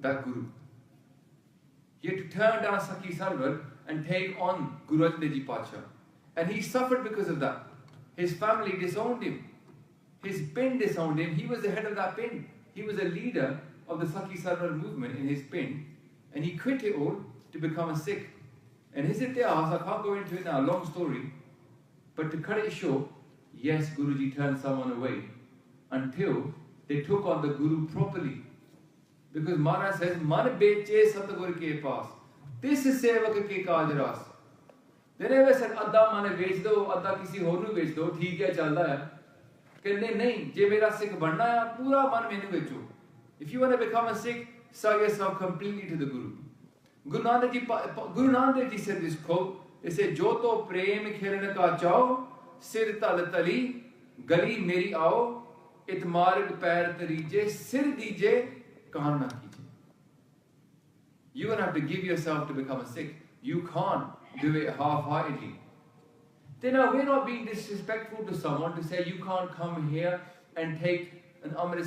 that Guru. He had to turn down Sakhi Sarwar and take on Guru Arjan Dev Ji Pacha. And he suffered because of that. His family disowned him. His pin disowned him. He was the head of that pin. He was a leader of the Sakhi Sarwar movement in his pin. And he quit it all to become a Sikh. And his itihas, I can't go into it now, long story. But to cut it short, yes, Guruji turned someone away until they took on the Guru properly. Because Maharaj says, Man beche Satgur ke paas. This is sevak ke kaaj ras. They never said, Adda mane bech do, Adda kisi hor nu bech do, theek hai, chalda hai. Kehne nahi, je mera Sikh banna hai, pura man mainu becho. If you want to become a Sikh, sell yourself completely to the Guru. Guru Nanak Dev Ji said this quote. They said, Jo to prem khilne ka chao, sir tal tali, gali meri aao, it marg pair tarije, sir dije, kaan na kije. You're going to have to give yourself to become a Sikh. You can't do it half-heartedly. Then now we're not being disrespectful to someone to say you can't come here and take an Amrit,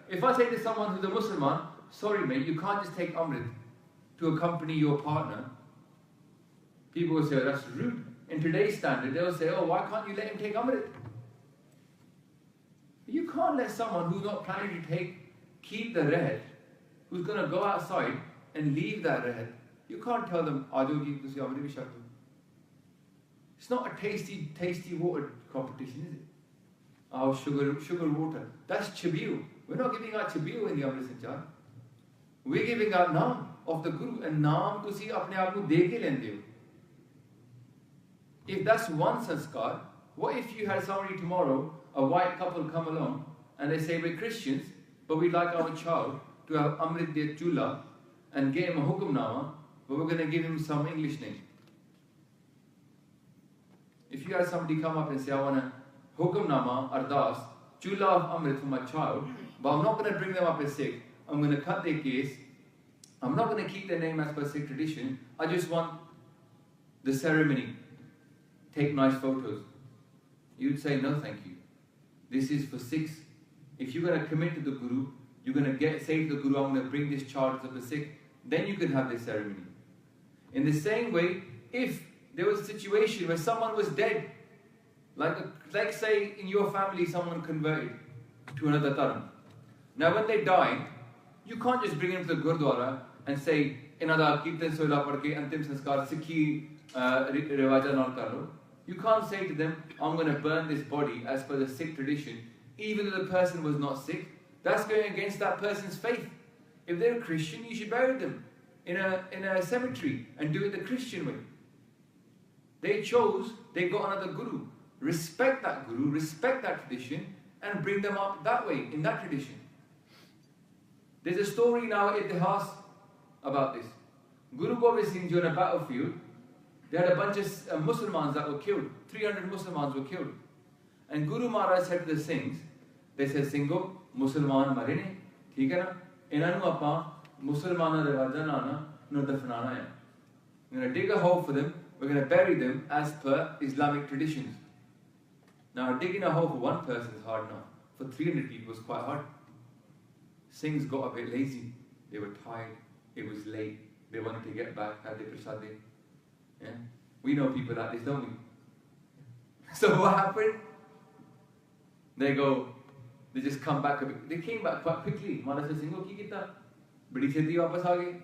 if I say to someone who's a Muslim, sorry mate, you can't just take Amrit to accompany your partner. People will say, oh, that's rude. In today's standard, they'll say, oh, why can't you let him take Amrit? You can't let someone who's not planning to keep the rehet, who's going to go outside and leave that rehet. You can't tell them, it's not a tasty water competition, is it? Oh, sugar water. That's chabiu. We're not giving out chabiu in the Amrit Sanchar. We're giving out naam of the Guru. And naam tusi apne aap ko de ke lende ho. If that's one sanskar, what if you had somebody tomorrow, a white couple come along, and they say, we're Christians, but we'd like our child to have Amrit De Chula and get him a hukumnama, but we're going to give him some English name. If you had somebody come up and say, I want a hukumnama, ardas, chula of Amrit for my child, but I'm not going to bring them up as Sikh, I'm going to cut their case, I'm not going to keep their name as per Sikh tradition, I just want the ceremony, take nice photos. You'd say, no thank you. This is for Sikhs. If you're going to commit to the Guru, you're going to say to the Guru, I'm going to bring this child as a Sikh, then you can have this ceremony. In the same way, if there was a situation where someone was dead, like say in your family someone converted to another dharma. Now when they die, you can't just bring him to the Gurdwara and say, Inada kirtan soila padke antim sanskar Sikhi riwaja naal kar lo. You can't say to them, I'm going to burn this body as per the Sikh tradition, even though the person was not Sikh. That's going against that person's faith. If they're a Christian, you should bury them in a cemetery and do it the Christian way. They got another Guru. Respect that Guru, respect that tradition, and bring them up that way, in that tradition. There's a story now in Itihas about this. Guru Gobind Singh Ji on a battlefield, they had a bunch of Muslimans that were killed. 300 Muslimans were killed. And Guru Maharaj said to the Singhs, they said, Singho, Musliman mare ne, theek hai na? Inanu appa Muslimana riwaja naana nu dafnana hai. We're going to dig a hole for them, we're going to bury them as per Islamic traditions. Now digging a hole for one person is hard enough. For 300 people it's quite hard. Singhs got a bit lazy. They were tired. It was late. They wanted to get back, have their prasadi. Yeah? We know people like this, don't we? So what happened? They just come back a bit. They came back quite quickly. Maharaj said, Singho, ki kita? Badi cheti wapas aa gaye.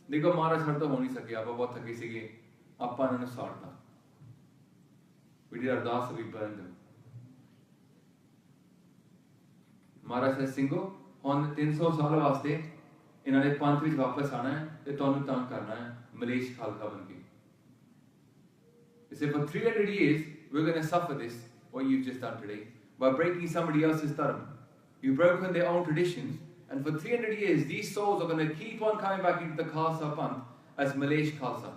They go, Maharaj, har to ho nahi sake. Aapa bahut thake sige. Aapa ne saarna. We did ardas, so we burned them. Maharaj said, Singho, on 300 saal vaste, इन्होंने पंथ विच वापस आना है ते तुहानू तंग करना है मलेश खालसा बन के. They say for 300 years we're going to suffer this, what you've just done today, by breaking somebody else's dharma. You've broken their own traditions, and for 300 years these souls are going to keep on coming back into the Khalsa Panth as Malesh Khalsa.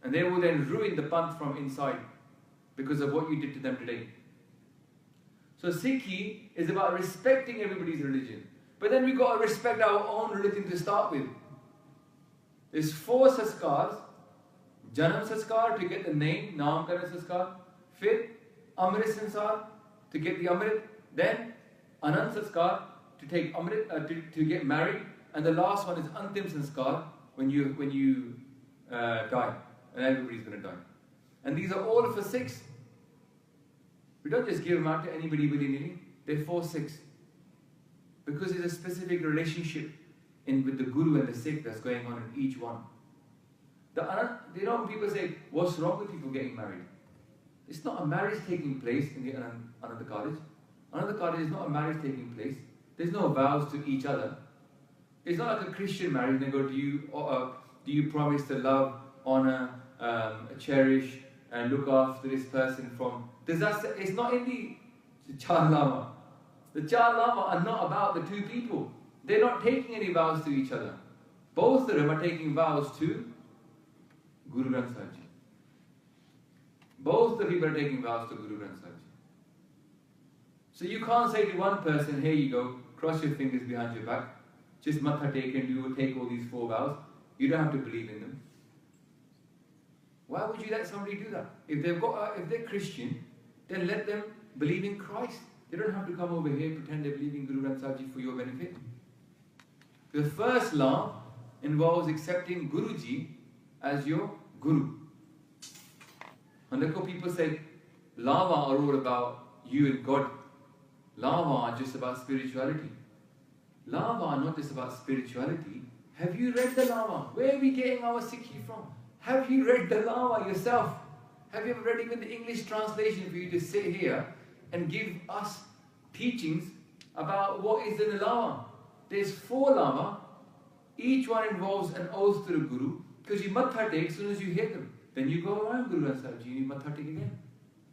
And they will then ruin the Panth from inside because of what you did to them today. So Sikhi is about respecting everybody's religion. But then we've got to respect our own religion to start with. There's 4 sanskars. Janam sanskar to get the name, Naam Karan sanskar. Fifth, Amrit sanskar to get the Amrit. Then Anand sanskar to take Amrit, to get married, and the last one is Antim Sanskar, when you die, and everybody's going to die. And these are all for Sikhs. We don't just give them out to anybody willy-nilly. They're for Sikhs. Because there's a specific relationship with the Guru and the Sikh that's going on in each one. When people say, what's wrong with people getting married? It's not a marriage taking place in the Anand Kaaraj. Anand Kaaraj is not a marriage taking place. There's no vows to each other. It's not like a Christian marriage. They go, do you promise to love, honor, cherish, and look after this person from... It's not in the Char Lama. The Char Lama are not about the two people. They're not taking any vows to each other. Both of them are taking vows to Guru Granth Sahib Ji. Both the people are taking vows to Guru Granth Sahib Ji. So you can't say to one person, here you go, cross your fingers behind your back, just matha take and you will take all these 4 vows. You don't have to believe in them. Why would you let somebody do that? If they're Christian, then let them believe in Christ. They don't have to come over here and pretend they believe in Guru Granth Sahib Ji for your benefit. The first law involves accepting Guruji as your Guru. And therefore people say, Lama are all about you and God. Lama are just about spirituality. Lama are not just about spirituality. Have you read the Lama? Where are we getting our Sikhi from? Have you read the Lama yourself? Have you ever read even the English translation for you to sit here and give us teachings about what is in the Lama? There's 4 Lama. Each one involves an oath to the Guru, because you matha take as soon as you hear them. Then you go around Guru Granth Sahib Ji and you matha take again.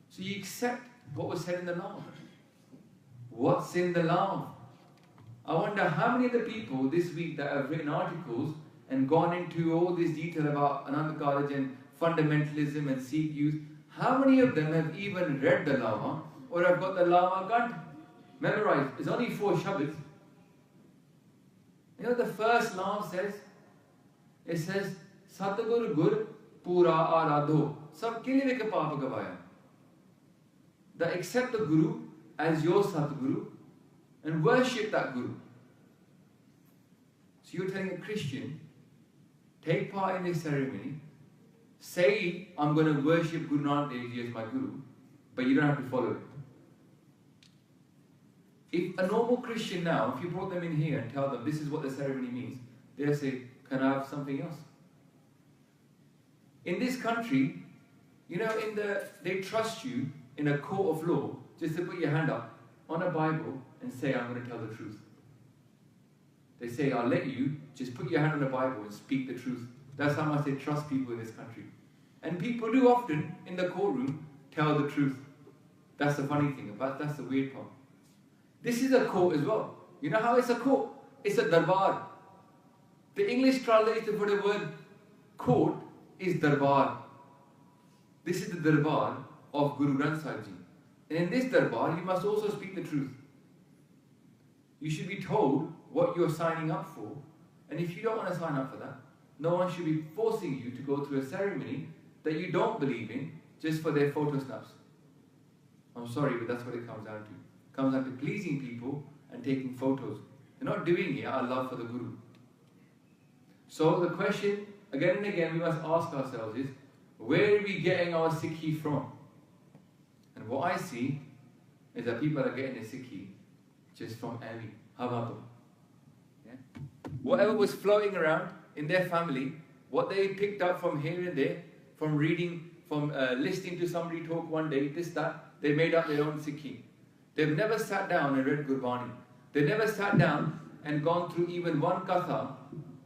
So you accept what was said in the Lama. What's in the Lama? I wonder how many of the people this week that have written articles and gone into all this detail about Anand Kaaraj and fundamentalism and Sikh youth, how many of them have even read the Lama or have got the Lama Gant memorized? It's only 4 Shabads. You know the first Lama says? It says, Satguru Gur Pura Aradho Sab Kile Vik Papa Gavaya. That accept the Guru as your Satguru and worship that Guru. So you're telling a Christian, take part in this ceremony, say, I'm going to worship Guru Nanak Dev Ji as my Guru, but you don't have to follow it. If a normal Christian now, if you brought them in here and tell them this is what the ceremony means, they'll say, can I have something else? In this country, you know, they trust you in a court of law just to put your hand up on a Bible and say, I'm going to tell the truth. They say, I'll let you just put your hand on the Bible and speak the truth. That's how much they trust people in this country. And people do often, in the courtroom, tell the truth. That's the funny thing, that's the weird part. This is a court as well. You know how it's a court? It's a darbar. The English translation for the word court is darbar. This is the darbar of Guru Granth Sahib Ji. And in this darbar, you must also speak the truth. You should be told what you're signing up for. And if you don't want to sign up for that, no one should be forcing you to go through a ceremony that you don't believe in just for their photo snaps. I'm sorry, but that's what it comes down to. It comes down to pleasing people and taking photos. They're not doing it out of love for the Guru. So the question, again and again, we must ask ourselves is, where are we getting our Sikhi from? And what I see is that people are getting their Sikhi just from Ami, Havato. Yeah? Whatever was floating around in their family, what they picked up from here and there, from reading, from listening to somebody talk one day, this, that, they made up their own Sikhi. They've never sat down and read Gurbani. They've never sat down and gone through even one katha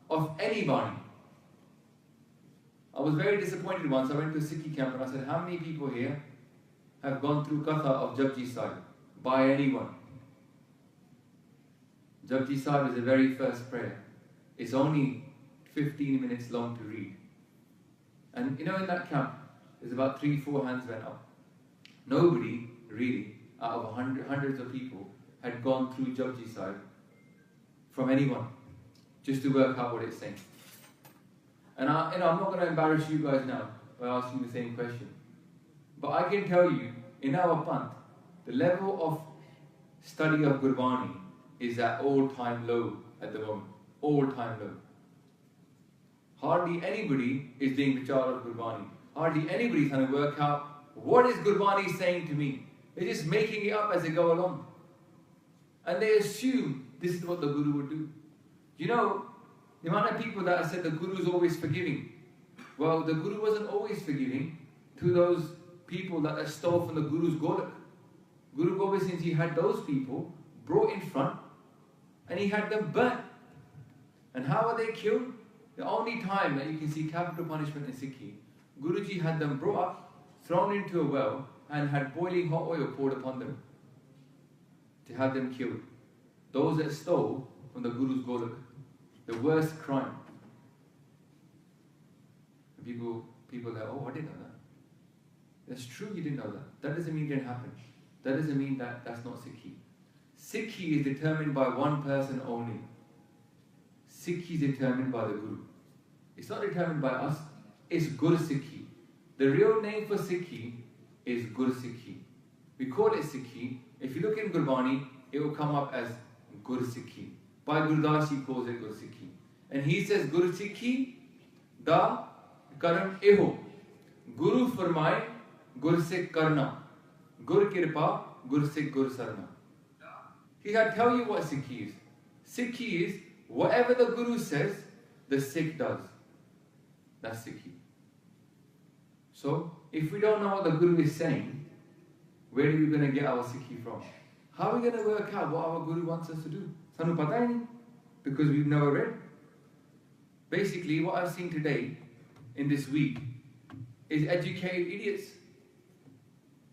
of any Bani. I was very disappointed once. I went to a Sikhi camp and I said, how many people here have gone through katha of Jagraj Singh by anyone? Jagraj Singh is the very first prayer. It's only 15 minutes long to read. And you know, in that camp, there's about 3-4 hands went up. Nobody really, out of hundreds of people, had gone through Jagraj Singh from anyone, just to work out what it's saying. And I'm not going to embarrass you guys now by asking the same question. But I can tell you, in our Panth, the level of study of Gurbani is at all-time low at the moment. All-time low. Hardly anybody is doing Vichar of Gurbani. Hardly anybody is trying to work out what is Gurbani saying to me. They're just making it up as they go along. And they assume this is what the Guru would do. You know, the amount of people that have said the Guru is always forgiving. Well, the Guru wasn't always forgiving to those people that stole from the Guru's Golak. Guru Gobind Singh Ji had those people brought in front and he had them burnt. And how were they killed? The only time that you can see capital punishment in Sikhi, Guruji had them brought up, thrown into a well, and had boiling hot oil poured upon them to have them killed. Those that stole from the Guru's Golak, the worst crime. People are like, oh, I didn't know that. That's true, you didn't know that. That doesn't mean it didn't happen. That doesn't mean that that's not Sikhi. Sikhi is determined by one person only. Sikhi is determined by the Guru. It's not determined by us, it's Gur Sikhi. The real name for Sikhi is Gur Sikhi. We call it Sikhi. If you look in Gurbani, it will come up as Gur Sikhi. By Gurdas, he calls it Gur Sikhi. And he says, Gur Sikhi, da karam eho. Guru farmaye, Gur Sikh karna. Gur kirpa, Gur Sikh Gur sarna. He can tell you what Sikhi is. Sikhi is whatever the Guru says, the Sikh does. That's Sikhi. So, if we don't know what the Guru is saying, where are we going to get our Sikhi from? How are we going to work out what our Guru wants us to do? Sanu pata hai nahi, because we've never read. Basically, what I've seen today, in this week, is educated idiots.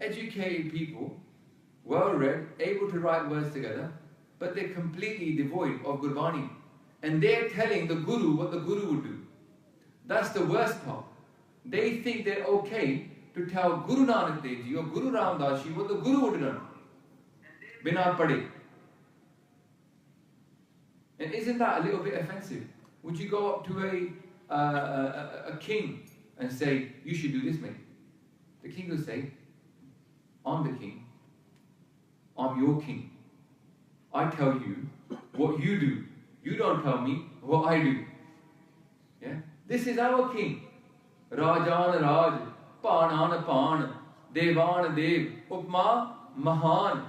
Educated people, well-read, able to write words together, but they're completely devoid of Gurbani. And they're telling the Guru what the Guru would do. That's the worst part. They think they're okay to tell Guru Nanak Dev Ji or Guru Ram Das Ji what the Guru would have done. Bina pade. And isn't that a little bit offensive? Would you go up to a king and say, you should do this, mate? The king will say, I'm the king. I'm your king. I tell you what you do. You don't tell me what I do. Yeah? This is our king. Rajan Raj, Panan Pan, Devan Dev, Upma Mahan.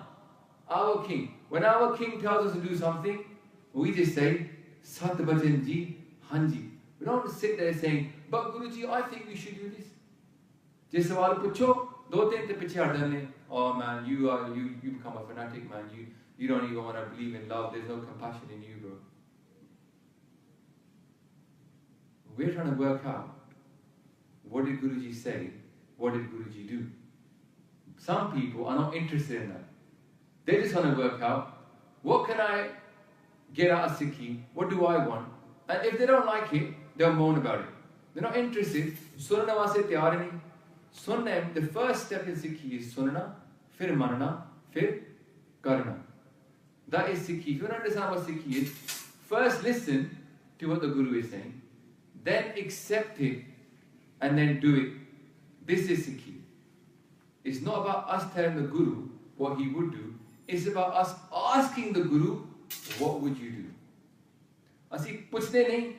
Our king. When our king tells us to do something, we just say, Sat Bhajan Ji, Hanji. We don't sit there saying, but Guruji, I think we should do this. Just sawal pucho, do tin te piche har dane. Oh man, you become a fanatic, man. You don't even want to believe in love. There's no compassion in you, bro. We're trying to work out, what did Guruji say? What did Guruji do? Some people are not interested in that. They just want to work out, what can I get out of Sikhi? What do I want? And if they don't like it, they'll moan about it. They're not interested. Sunna waste tyaar nahi. Sunna, the first step in Sikhi is sunna, fir manna, fir karna. That is Sikhi. If you don't understand what Sikhi is, first listen to what the Guru is saying, then accept it, and then do it. This is Sikhi. It's not about us telling the Guru what he would do. It's about us asking the Guru, what would you do? ਅਸੀਂ ਪੁੱਛਦੇ ਨਹੀਂ,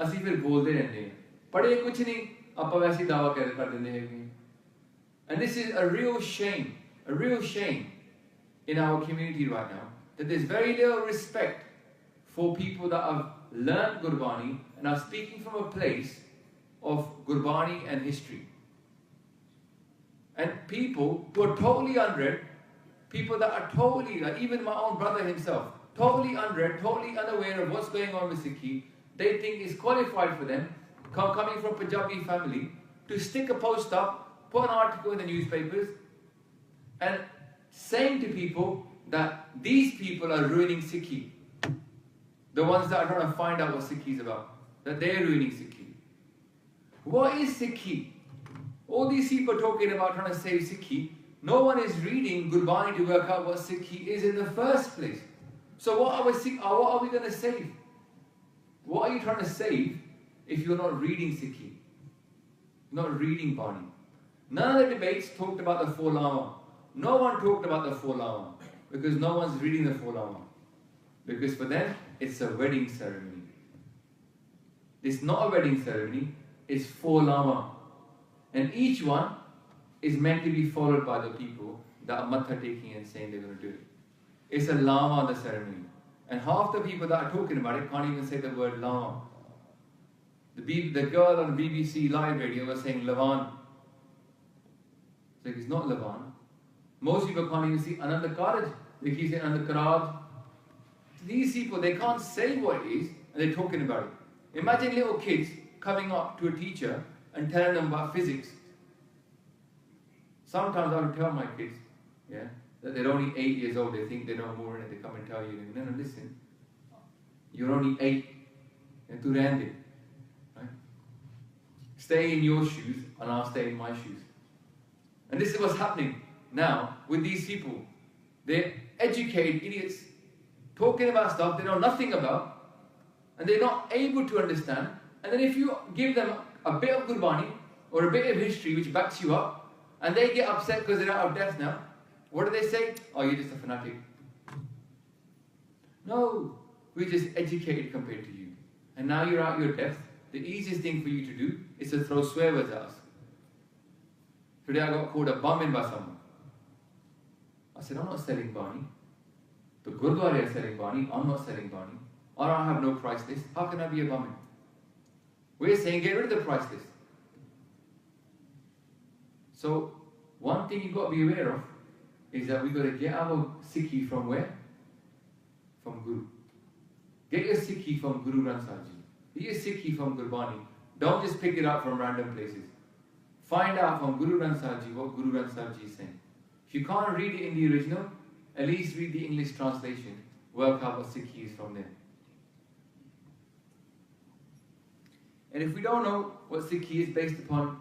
ਅਸੀਂ ਫਿਰ ਬੋਲਦੇ ਰਹਿੰਦੇ ਹਾਂ, ਪੜ੍ਹੇ ਕੁਝ ਨਹੀਂ, ਆਪਾਂ ਵੈਸੇ ਦਾਵਾ ਕਰ ਦਿੰਦੇ ਹੈਗੇ. And this is a real shame in our community right now, that there's very little respect for people that have learned Gurbani and are speaking from a place of Gurbani and history. And people who are totally unread, people that are totally, like even my own brother himself, totally unread, totally unaware of what's going on with Sikhi, they think it's qualified for them, coming from a Punjabi family, to stick a post up, put an article in the newspapers, and saying to people that these people are ruining Sikhi. The ones that are trying to find out what Sikhi is about, that they're ruining Sikhi. What is Sikhi? All these people talking about trying to save Sikhi, no one is reading Gurbani to work out what Sikhi is in the first place. So what are we going to save? What are you trying to save if you're not reading Sikhi? Not reading Bani. None of the debates talked about the four lama. No one talked about the four lama, because no one's reading the four lama. Because for them, it's a wedding ceremony. It's not a wedding ceremony, it's 4 lama. And each one is meant to be followed by the people that are matha taking and saying they're going to do it. It's a lama, the ceremony. And half the people that are talking about it can't even say the word lama. The girl on BBC live radio was saying Lavan. It's not Lavan. Most people can't even see Anand Kaaraj. They keep saying Anand Kaaraj. These people, they can't say what it is, and they're talking about it. Imagine little kids coming up to a teacher and telling them about physics. Sometimes I would tell my kids, that they're only 8 years old, they think they know more, and they come and tell you, no, listen, you're only 8, and to end it, right? Stay in your shoes, and I'll stay in my shoes. And this is what's happening now with these people. They're educated idiots, talking about stuff they know nothing about, and they're not able to understand. And then if you give them a bit of Gurbani, or a bit of history which backs you up, and they get upset because they're out of depth now, what do they say? Oh, you're just a fanatic. No, we're just educated compared to you. And now you're out your depth. The easiest thing for you to do is to throw swear words at us. Today I got called a bum by someone. I said, I'm not selling Bani. The Gurdwara are selling Bani. I'm not selling Bani. Or I have no price list. How can I be a bum? We're saying get rid of the price list. So, one thing you've got to be aware of is that we've got to get our Sikhi from where? From Guru. Get your Sikhi from Guru Granth Sahib Ji. Get your Sikhi from Gurbani. Don't just pick it up from random places. Find out from Guru Granth Sahib Ji what Guru Granth Sahib Ji is saying. If you can't read it in the original, at least read the English translation. Work out what Sikhi is from there. And if we don't know what Sikhi is based upon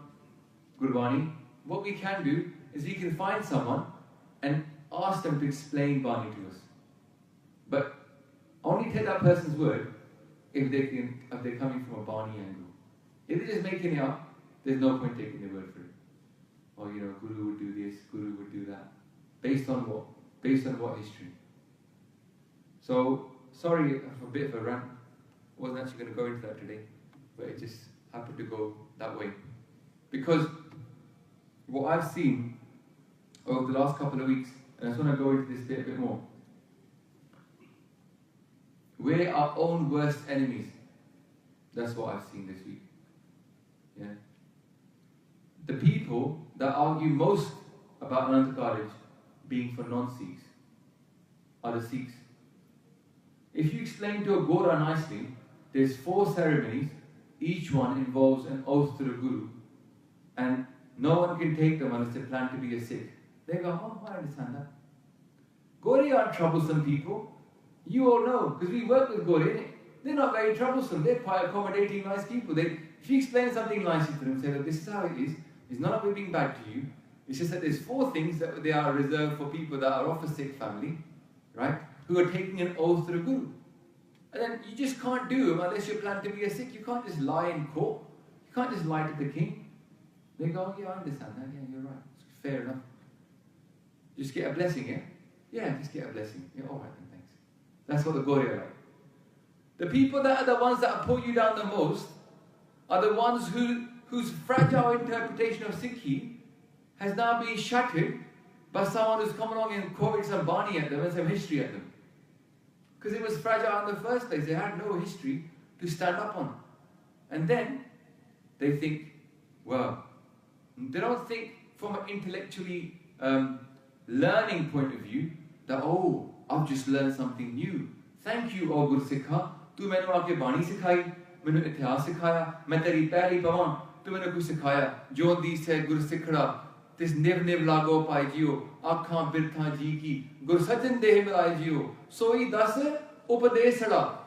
Gurbani, what we can do is we can find someone and ask them to explain Bani to us. But only take that person's word if they're coming from a Bani angle. If they're just making it up, there's no point taking their word for it. Or Guru would do this, Guru would do that. Based on what? Based on what history? So, sorry for a bit of a rant. I wasn't actually going to go into that today, but it just happened to go that way. Because what I've seen over the last couple of weeks, and I just want to go into this bit a bit more. We're our own worst enemies. That's what I've seen this week. Yeah. The people that argue most about Anand Kaaraj being for non-Sikhs are the Sikhs. If you explain to a Gora nicely, there's 4 ceremonies, each one involves an oath to the Guru, and no one can take them unless they plan to be a Sikh. They go, oh, I understand that. Gori aren't troublesome people. You all know, because we work with Gori. They're not very troublesome. They're quite accommodating, nice people. If you explain something nicely to them, say that this is how it is, it's not that we're being bad to you. It's just that there's 4 things that they are reserved for people that are of a Sikh family, right? Who are taking an oath to the Guru. And then you just can't do them unless you plan to be a Sikh. You can't just lie in court. You can't just lie to the king. They go, oh, yeah, I understand that. Yeah, you're right. It's fair enough. Just get a blessing, yeah? Yeah, just get a blessing. Yeah, all right then, thanks. That's what the Gori are like. The people that are the ones that pull you down the most are the ones whose fragile interpretation of Sikhi has now been shattered by someone who's come along and quoted some Bani at them and some history at them. Because it was fragile in the first place. They had no history to stand up on. And then they think, well, they don't think from an intellectually learning point of view that, oh, I've just learned something new. Thank you, O Gursikha. Tu mainu aake Bani sikhai, mainu itihas sikhaya, main teri pehli pawan, tu mainu kuch sikhaya. Jo dis hai Gursikhda, tis niv lago pai jiyo, akhan birtha ji ki, Gursajan deh milai jiyo, soi das upadesada.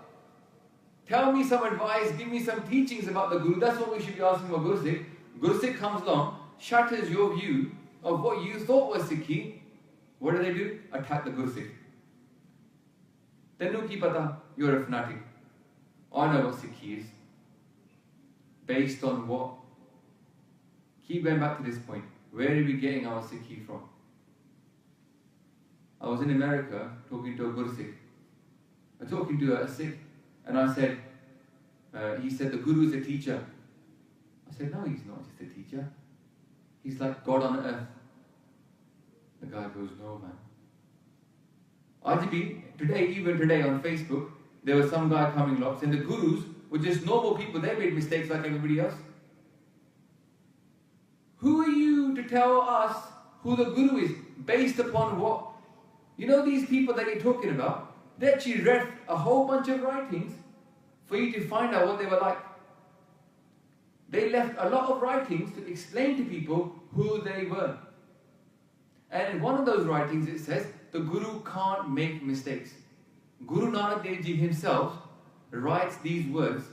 Tell me some advice, give me some teachings about the Guru. That's what we should be asking for Gursikh. Gursikh comes along, shatters your view of what you thought was Sikhi. What do? Attack the Gursikh. Tenu ki pata, you're a fanatic. I know what Sikhi is. Based on what? Keep going back to this point. Where are we getting our Sikhi from? I was in America talking to a Gursikh. I'm talking to a Sikh, and I said, he said, the Guru is a teacher. I said, no, he's not just a teacher. He's like God on earth. The guy goes, no, man. Even today on Facebook, there was some guy coming along saying the Gurus were just normal people. They made mistakes like everybody else. Who are you to tell us who the Guru is? Based upon what? You know these people that you're talking about? They actually read a whole bunch of writings for you to find out what they were like. They left a lot of writings to explain to people who they were. And in one of those writings it says, the Guru can't make mistakes. Guru Nanak Dev Ji himself writes these words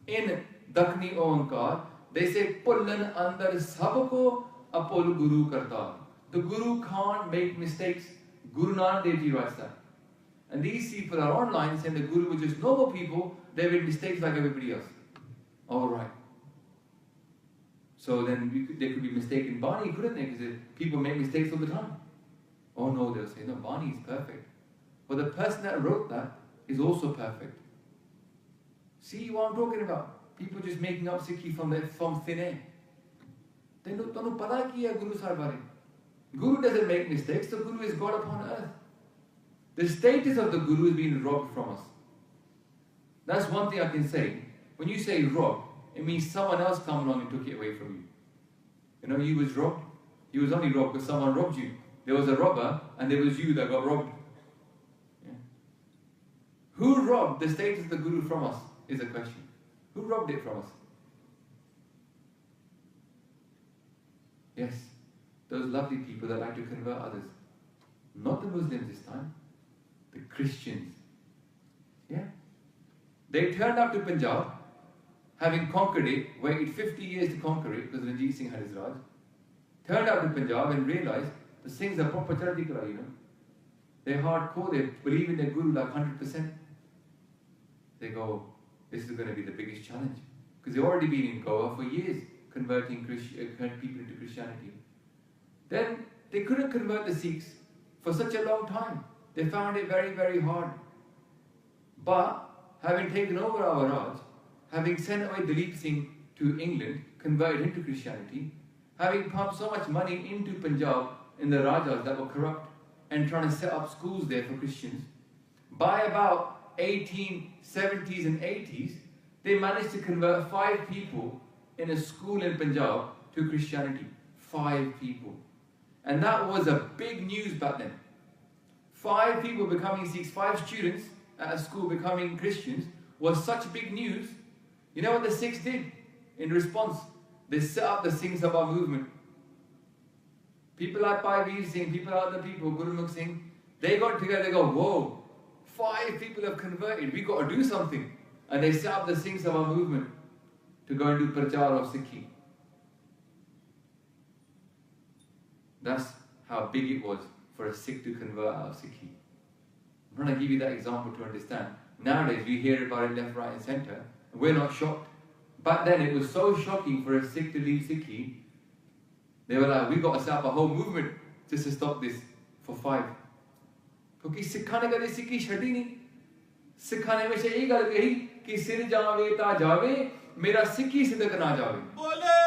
in Dakhni Oankar. They say, Pullan andar sabko apol Guru kartar. The Guru can't make mistakes. Guru Nanak Dev Ji writes that. And these people are online saying the Guru were just normal people. They made mistakes like everybody else. Alright. So then they could be mistaken Bani, couldn't they? Because people make mistakes all the time. Oh no, they'll say, no, Bani is perfect. But the person that wrote that is also perfect. See what I'm talking about? People just making up Sikhi from thin air. They don't know pada ki hai Guru Sahib bare. Guru doesn't make mistakes. The Guru is God upon earth. The status of the Guru is being robbed from us. That's one thing I can say. When you say robbed, it means someone else came along and took it away from you. You know, you was robbed. You was only robbed because someone robbed you. There was a robber and there was you that got robbed. Yeah. Who robbed the status of the Guru from us is a question. Who robbed it from us? Yes, those lovely people that like to convert others. Not the Muslims this time. The Christians. Yeah. They turned up to Punjab, having conquered it, waited 50 years to conquer it because Ranjit Singh had his Raj. Turned up to Punjab and realized the Singhs are proper charity kara, you know. They're hardcore, they believe in their Guru like 100%. They go, this is going to be the biggest challenge. Because they've already been in Goa for years, converting people into Christianity. Then they couldn't convert the Sikhs for such a long time. They found it very, very hard. But having taken over our Raj, having sent away Dalip Singh to England, converted into Christianity, having pumped so much money into Punjab in the Rajas that were corrupt and trying to set up schools there for Christians, by about 1870s and 80s, they managed to convert 5 people in a school in Punjab to Christianity. 5 people. And that was a big news back then. 5 people becoming Sikhs, 5 students at a school becoming Christians was such big news. You know what the Sikhs did in response? They set up the Singh Sabha movement. People like Bhai Veer Singh, people like other people, Gurmukh Singh, they got together, they go, whoa, 5 people have converted, we got to do something. And they set up the Singh Sabha movement to go and do prachar of Sikhi. That's how big it was for a Sikh to convert out of Sikhi. I'm trying to give you that example to understand. Nowadays we hear about it left, right and centre, and we're not shocked. Back then it was so shocking for a Sikh to leave Sikhi. They were like, we got to set up a whole movement just to stop this for 5. क्योंकि सिखा ने कभी सिक्की छड़ी नहीं. सिखा ने हमेशा यही गल कही कि सिर जावे ता जावे, मेरा सिक्की सिदक ना जावे. बोले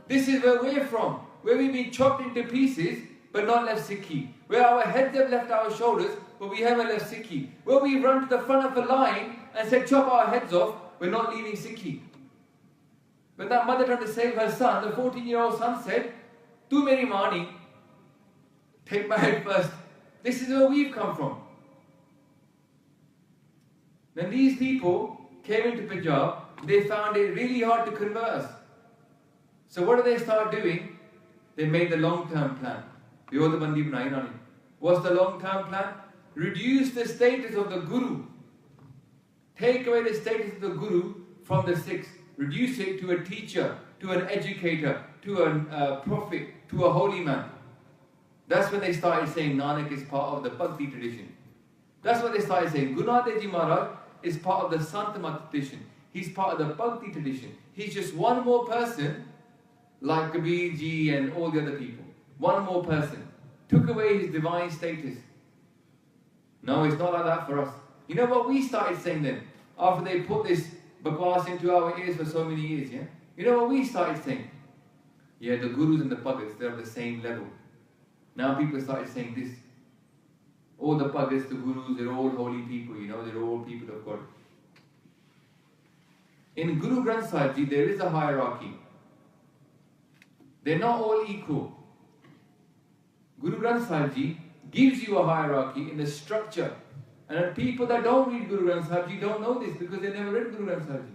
This is where we're from, where we've been chopped into pieces but not left Sikhi, where our heads have left our shoulders but we haven't left Sikhi, where we run to the front of the line and said chop our heads off, we're not leaving Sikhi. When that mother tried to save her son, the 14-year-old son said, Tu meri mani, take my head first. This is where we've come from. When these people came into Punjab, they found it really hard to convert us. So what did they start doing? They made the long-term plan. What's the long-term plan? Reduce the status of the Guru. Take away the status of the Guru from the Sikhs. Reduce it to a teacher, to an educator, to a prophet, to a holy man. That's when they started saying Nanak is part of the Bhakti tradition. That's what they started saying. Guru Nanak Dev Ji Maharaj is part of the Sant Mat tradition. He's part of the Bhakti tradition. He's just one more person like Kabir Ji and all the other people. one more person, took away his divine status. No, it's not like that for us. You know what we started saying then? After they put this bakwas into our ears for so many years, yeah? You know what we started saying? Yeah, the gurus and the bhagats, they're of the same level. Now people started saying this. All the bhagats, the gurus, they're all holy people, you know, they're all people of God. In Guru Granth Sahib Ji, there is a hierarchy. They're not all equal. Guru Granth Sahib Ji gives you a hierarchy in the structure. And people that don't read Guru Granth Sahib Ji don't know this because they never read Guru Granth Sahib Ji.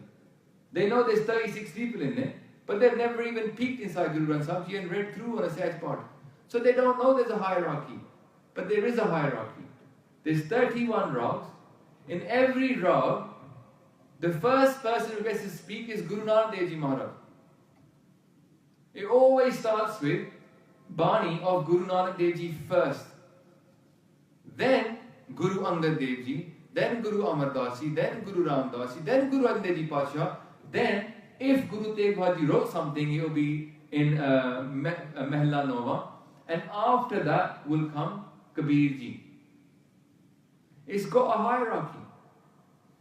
They know there's 36 people in there, but they've never even peeked inside Guru Granth Sahib Ji and read through on a Sahaj part. So they don't know there's a hierarchy. But there is a hierarchy. There's 31 rags. In every rag, the first person who gets to speak is Guru Nanak Dev Ji Maharaj. It always starts with Bani of Guru Nanak Dev Ji first. Then Guru Angad Dev Ji, then Guru Amar Das Ji, then Guru Ram Das Ji, then Guru Arjan Dev Ji Pasha. Then, if Guru Tegh Bahadur Ji wrote something, it will be in Mahla Nova. And after that will come Kabir Ji. It's got a hierarchy.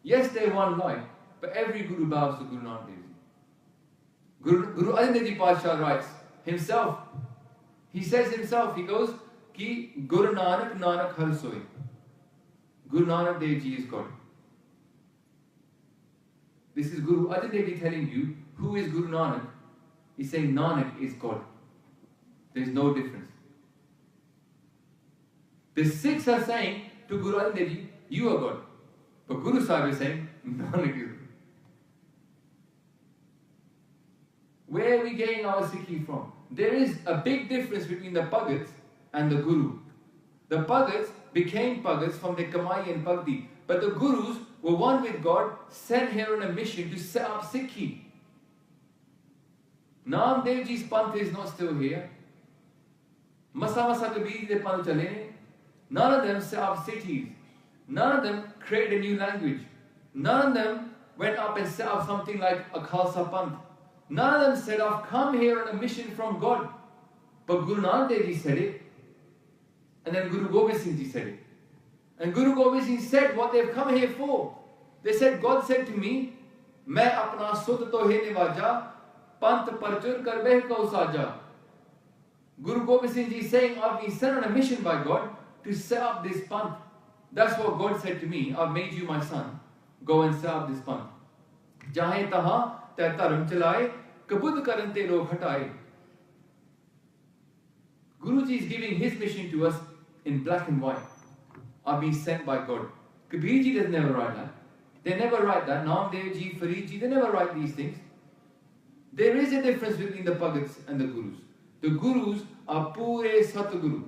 Yes, they're one life, but every Guru bows to Guru Nanak Dev Ji. Guru Arjan Dev Ji Pasha writes himself. He says himself, he goes, Ki Guru Nanak Nanak Har Soy. Guru Nanak Dev Ji is God. This is Guru Arjan Dev Ji telling you who is Guru Nanak. He's saying Nanak is God. There is no difference. The Sikhs are saying to Guru Arjan Dev Ji, you are God. But Guru Sahib is saying, Nanak is God. Where are we getting our Sikhi from? There is a big difference between the Bhagats and the Guru. The Bhagats became Bhagats from the Kamai and Bhakti. But the Gurus were one with God, sent here on a mission to set up Sikhi. Nam Dev Ji's Panth is not still here. Masa Kabir de Panth chale. None of them set up cities. None of them created a new language. None of them went up and set up something like a Khalsa Panth. None of them said, I've come here on a mission from God. But Guru Nanak Dev Ji said it. And then Guru Gobind Singh Ji said it. And Guru Gobind Singh said what they've come here for. They said, God said to me, Main apna sud to he nivaja, pant parchur karbeh ko saja. Guru Gobind Singh Ji is saying, I've been sent on a mission by God to set up this panth. That's what God said to me. I've made you my son. Go and set up this panth. Jahe taha te dharam chalaye, kabud karan te log hataye. Guruji is giving his mission to us in black and white. I've been sent by God. Kabir Ji does never write that. They never write that. Nam Dev Ji, Farid Ji, they never write these things. There is a difference between the Bhagats and the Gurus. The Gurus are pure Satguru.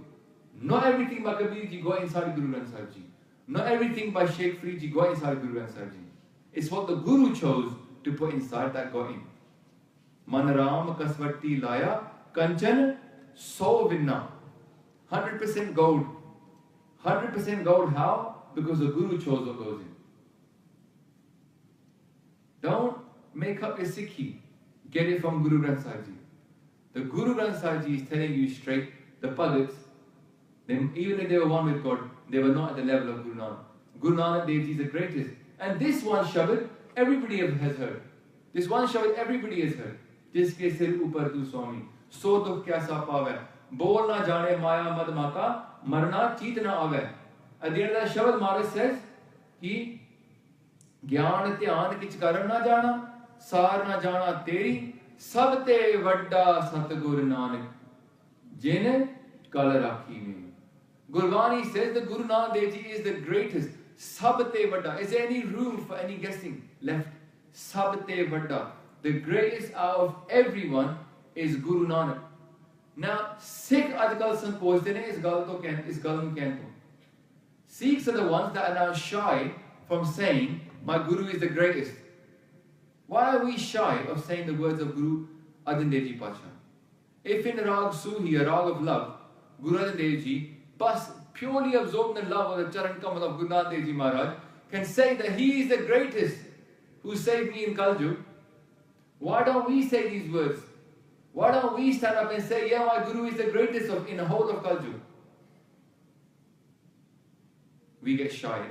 Not everything by Kabir Ji got inside Guru Granth Sahib Ji. Not everything by Sheikh Farid Ji got inside Guru Granth Sahib Ji. It's what the Guru chose to put inside that got in. Manaram Kasvati Laya Kanchan So Vinna. 100% gold. 100% gold how? Because the Guru chose what goes in. Don't make up your Sikhi. Get it from Guru Granth Sahib Ji. The Guru Granth Sahib Ji is telling you straight, the Bhagats, even if they were one with God, they were not at the level of Guru Nanak. Guru Nanak Dev Ji is the greatest. And this one Shabad, everybody has heard. This one Shabad, everybody has heard. Jiske sir upar tu Swami, so dukh kaisa paave, bol na jane maya mad mata, marna cheet na aave. At the end of the Shabad, Maharaj says, ki Gyan dhyan kich karan na jana, sar na jana teri, sab te vadda Satguru Nanak, jene kal rakhi me. Gurvani says that Guru Nanak Dev Ji is the greatest. Sab te vadda. Is there any room for any guessing left? Sab te vadda. The greatest out of everyone is Guru Nanak. Now, Sikh ajkal sankojde ne is gal nu kehto. Sikhs are the ones that are now shy from saying, my Guru is the greatest. Why are we shy of saying the words of Guru Arjan Dev Ji Pasha? If in Rag Suhi, a rag of love, Guru Arjan Dev Ji, purely absorbed in the love of the Charan Kamal of Guru Nanak Dev Ji Maharaj, can say that he is the greatest who saved me in Kaljug, why don't we say these words? Why don't we stand up and say, yeah, my Guru is the greatest in the whole of Kaljug? We get shy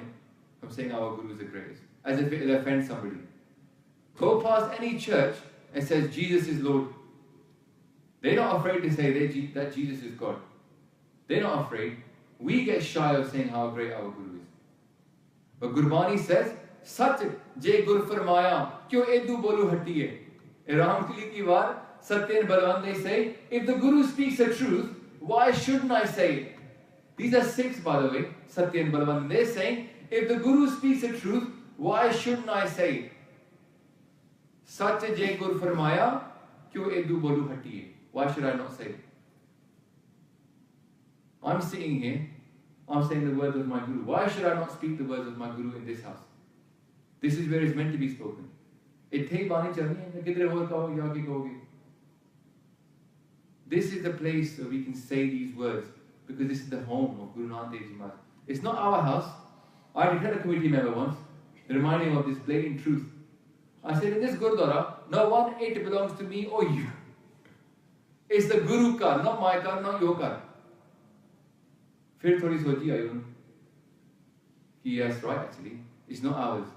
from saying our Guru is the greatest, as if it will offend somebody. Go past any church and says Jesus is Lord. They're not afraid to say that Jesus is God. They're not afraid. We get shy of saying how great our Guru is. But Gurbani says, Sach je gur farmaya, kyo edu bolu hatiye. Ramkali ki war, Satya and Balwan, they say, if the Guru speaks the truth, why shouldn't I say it? These are Sikhs, by the way, Satya and Balwan. They're saying, if the Guru speaks the truth, why shouldn't I say it? Sach je gur farmaya, kyo edu bolu hatiye. Why should I not say it? I'm sitting here, I'm saying the words of my Guru. Why should I not speak the words of my Guru in this house? This is where it's meant to be spoken. This is the place where we can say these words, because this is the home of Guru Nanak Dev Ji Maharaj. It's not our house. I had a committee member once, reminding of this blatant truth. I said, in this Gurdwara, no one it belongs to me or you. It's the Guru car, not my car, not your car. Fir thodi sochi aayi yes, right, actually. It's not ours.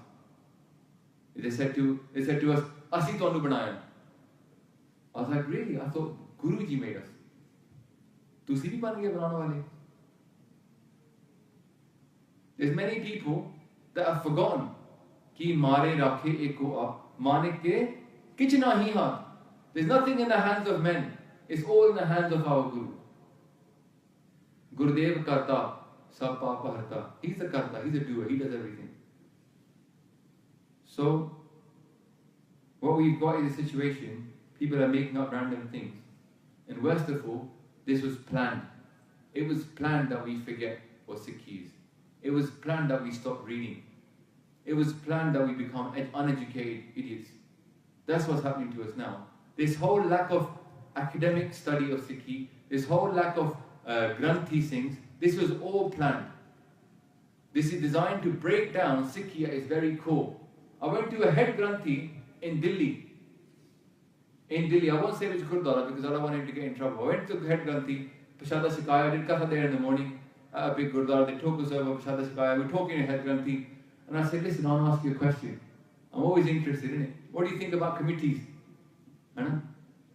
They said to us, Asi tonu banaya. I was like, really? I thought Guruji made us. Tusi bhi ban gaye banane wale. There's many people that have forgotten ki mare rakhe eko ap manik ke kichna hi haath. There's nothing in the hands of men. It's all in the hands of our Guru. Gurudev karta, sab papa harta. He's the karta, he's the doer, he does everything. So, what we've got is a situation, people are making up random things. And worst of all, this was planned. It was planned that we forget what Sikhi is. It was planned that we stop reading. It was planned that we become uneducated idiots. That's what's happening to us now. This whole lack of academic study of Sikhi, this whole lack of Granthi Singhs, this was all planned. This is designed to break down Sikhi at its very core. I went to a head Granthi in Delhi. I won't say which Gurdwara because I don't want him to get in trouble. I went to head Granthi, Prashada Shikaya, I did Katha there in the morning, at a big Gurdwara, they talk us over Prashada Shikaya, we're talking to head Granthi, and I said, listen, I want to ask you a question. I'm always interested in it. What do you think about committees?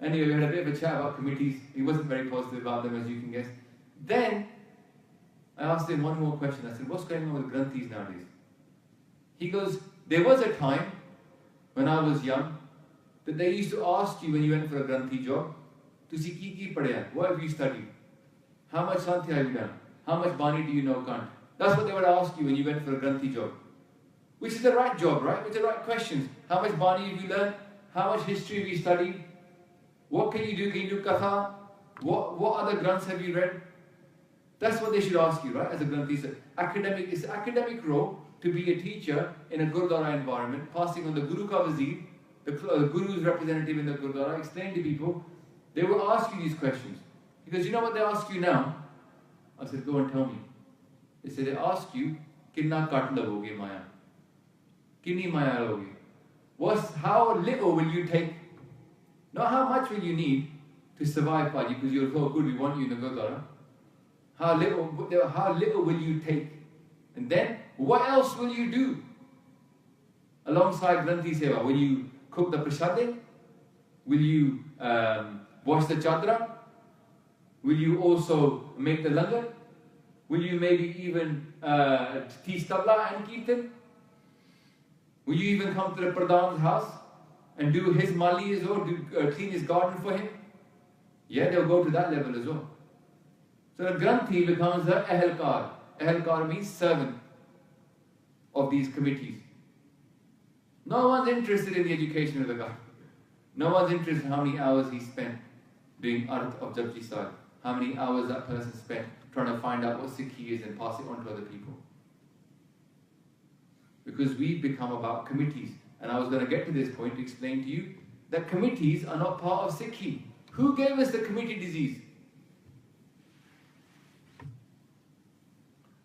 Anyway, we had a bit of a chat about committees. He wasn't very positive about them, as you can guess. Then, I asked him one more question. I said, what's going on with Granthis nowadays? He goes, there was a time, when I was young, that they used to ask you when you went for a Granthi job, "Tusi ki padya? What have you studied? How much Santhya have you done? How much Bani do you know Kant?" That's what they would ask you when you went for a Granthi job. Which is the right job, right? Which are the right questions. How much Bani have you learned? How much history have you studied? What can you do? Can you do Katha? What other Granths have you read? That's what they should ask you, right? As a Granthi. It's an academic role to be a teacher in a Gurdwara environment, passing on the Guru Ka Wazir, the Guru's representative in the Gurdwara, explain to people. They will ask you these questions. Because you know what they ask you now? I said, go and tell me. They said, they ask you, Kinna kat lavoge maya? Kinni maya lavoge? How little will you take? Not how much will you need to survive, Paji, because you're so good, we want you in the Gurdwara. How little will you take? And then, what else will you do? Alongside Granthi Seva, will you cook the prasade? Will you wash the chadra? Will you also make the langar? Will you maybe even teach tabla and kirtan? Will you even come to the Pradhan's house and do his mali as well, clean his garden for him? Yeah, they'll go to that level as well. So the Granthi becomes the Ahelkar. Ahelkar means servant of these committees. No one's interested in the education of the guy. No one's interested in how many hours he spent doing art of Japji Sahib. How many hours that person spent trying to find out what Sikhi is and pass it on to other people. Because we've become about committees. And I was going to get to this point to explain to you that committees are not part of Sikhi. Who gave us the committee disease?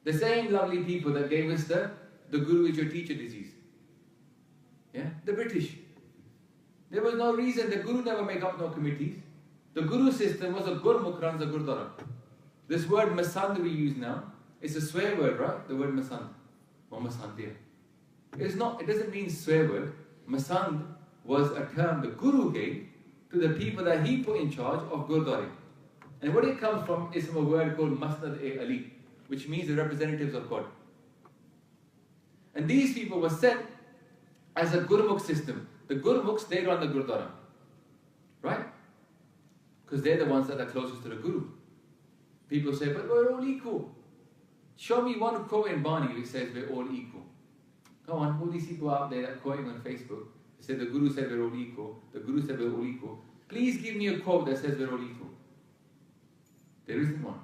The same lovely people that gave us the Guru is your teacher disease. Yeah? The British. There was no reason, the Guru never make up no committees. The Guru system was a Gurmukh runs a Gurdwara. This word Masand we use now, it's a swear word, right? The word Masand. Or Masandiya. It's not, it doesn't mean swear word. Masand was a term the Guru gave to the people that he put in charge of Gurdwara. And what it comes from is from a word called Masnad-e-Ali, which means the representatives of God. And these people were sent as a Gurmukh system. The Gurmukhs, they run the Gurdwara. Right? Because they're the ones that are closest to the Guru. People say, but we're all equal. Show me one quote in Bani which says we're all equal. Come on, all these people out there that are quoting on Facebook, they say the Guru said we're all equal, the Guru said we're all equal. Please give me a quote that says we're all equal. There isn't one.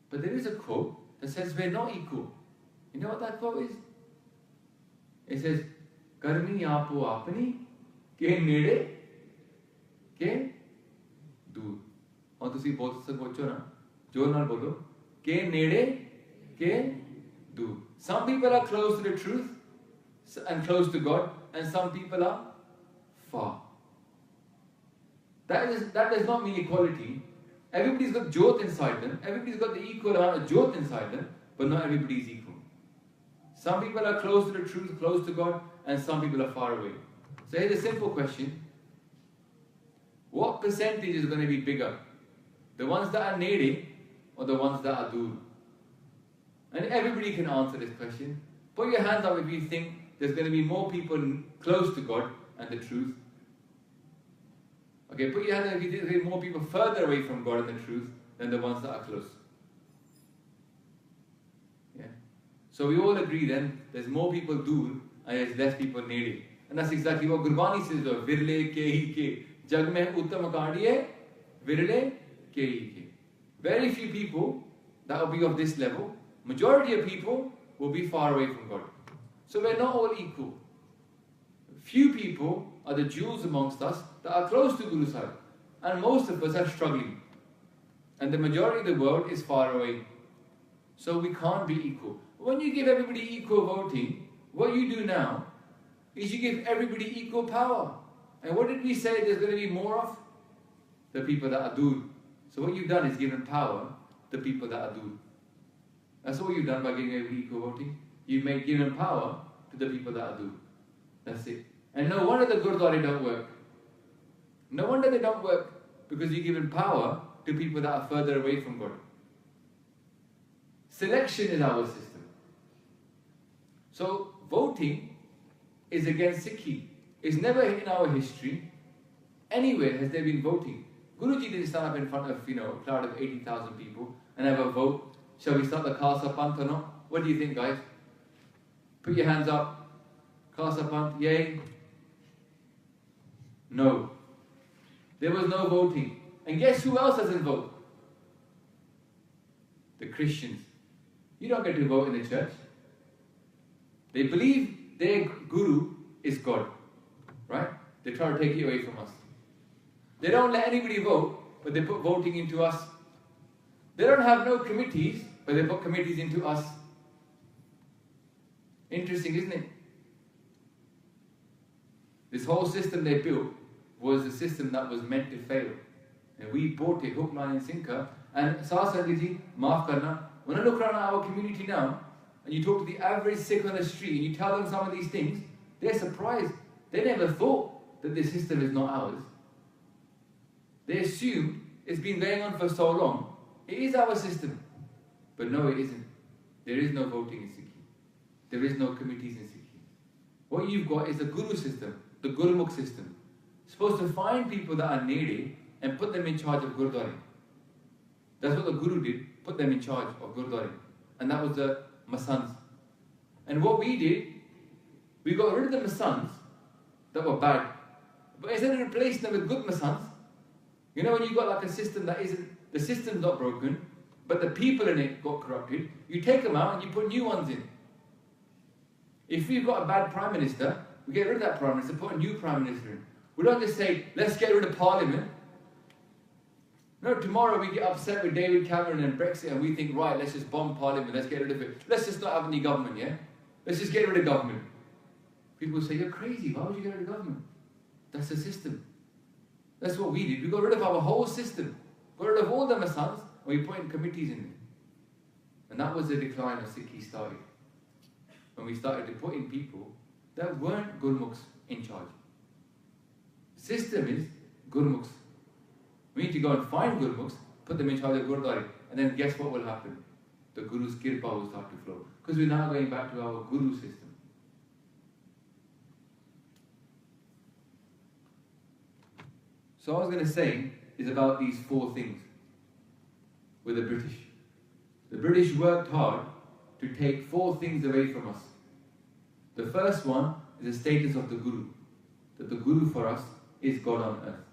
But there is a quote that says we're not equal. You know what that quote is? It says, Karmi apo apani, ke nede, ke dur. और तुसी बहुत से बोचो ना, जोर नाल बोलो, के नेड़े, के दूर. Some people are close to the truth and close to God, and some people are far. That does not mean equality. Everybody's got jyot inside them. Everybody's got the equal amount of jyot inside them, but not everybody is equal. Some people are close to the truth, close to God, and some people are far away. So here's a simple question. What percentage is going to be bigger? The ones that are nede or the ones that are dur? And everybody can answer this question. Put your hands up if you think there's going to be more people close to God and the truth. Okay, put your hands up if you think there's more people further away from God and the truth than the ones that are close. Yeah. So we all agree then, there's more people dur and there's less people nede. And that's exactly what Gurbani says, virle ke hi ke. Jag mein uttam kaadiye, virle ke hi ke. Very few people that will be of this level. Majority of people will be far away from God. So we're not all equal. Few people are the jewels amongst us that are close to Guru Sahib. And most of us are struggling. And the majority of the world is far away. So we can't be equal. When you give everybody equal voting, what you do now is you give everybody equal power. And what did we say there's going to be more of? The people that are dur. So what you've done is given power to the people that are dur. That's what you've done by giving everybody equal voting. You've given power to the people that are dur. That's it. And no wonder the Gurdwara don't work. No wonder they don't work, because you've given power to people that are further away from God. Selection is our system. So voting is against Sikhi. It's never in our history, anywhere has there been voting. Guruji didn't stand up in front of, a crowd of 80,000 people and have a vote. Shall we start the Khalsa Panth or not? What do you think, guys? Put your hands up. Khalsa Panth, yay? No. There was no voting. And guess who else doesn't vote? The Christians. You don't get to vote in the church. They believe their guru is God. Right? They try to take it away from us. They don't let anybody vote, but they put voting into us. They don't have no committees, but they put committees into us. Interesting, isn't it? This whole system they built was a system that was meant to fail. And we bought it, hook, line and sinker. And Sasandiji, maaf karna, when I look around our community now, and you talk to the average Sikh on the street, and you tell them some of these things, they're surprised. They never thought that this system is not ours. They assumed it's been going on for so long. It is our system. But no, it isn't. There is no voting in Sikhi. There is no committees in Sikhi. What you've got is the Guru system, the Gurmukh system. Supposed to find people that are nede and put them in charge of Gurdwara. That's what the Guru did, put them in charge of Gurdwara. And that was the Masands. And what we did, we got rid of the Masands that were bad. But instead of replacing them with good Masands, when you got like a system that isn't, the system's not broken, but the people in it got corrupted, you take them out and you put new ones in. If we've got a bad Prime Minister, we get rid of that Prime Minister, put a new Prime Minister in. We don't just say, let's get rid of Parliament. No, tomorrow we get upset with David Cameron and Brexit and we think, right, let's just bomb Parliament, let's get rid of it. Let's just not have any government, yeah? Let's just get rid of government. People say, you're crazy, why would you get rid of government? That's the system. That's what we did. We got rid of our whole system. Got rid of all the Masans, and we put in committees in there. And that was the decline of Sikhi started. When we started to put in people that weren't Gurmukhs in charge. System is Gurmukhs. We need to go and find Gurmukhs, put them in charge of Gurdwara, and then guess what will happen? The Guru's kirpa will start to flow. Because we're now going back to our Guru system. So what I was going to say is about these 4 things with the British. The British worked hard to take 4 things away from us. The first one is the status of the Guru. That the Guru for us is God on earth.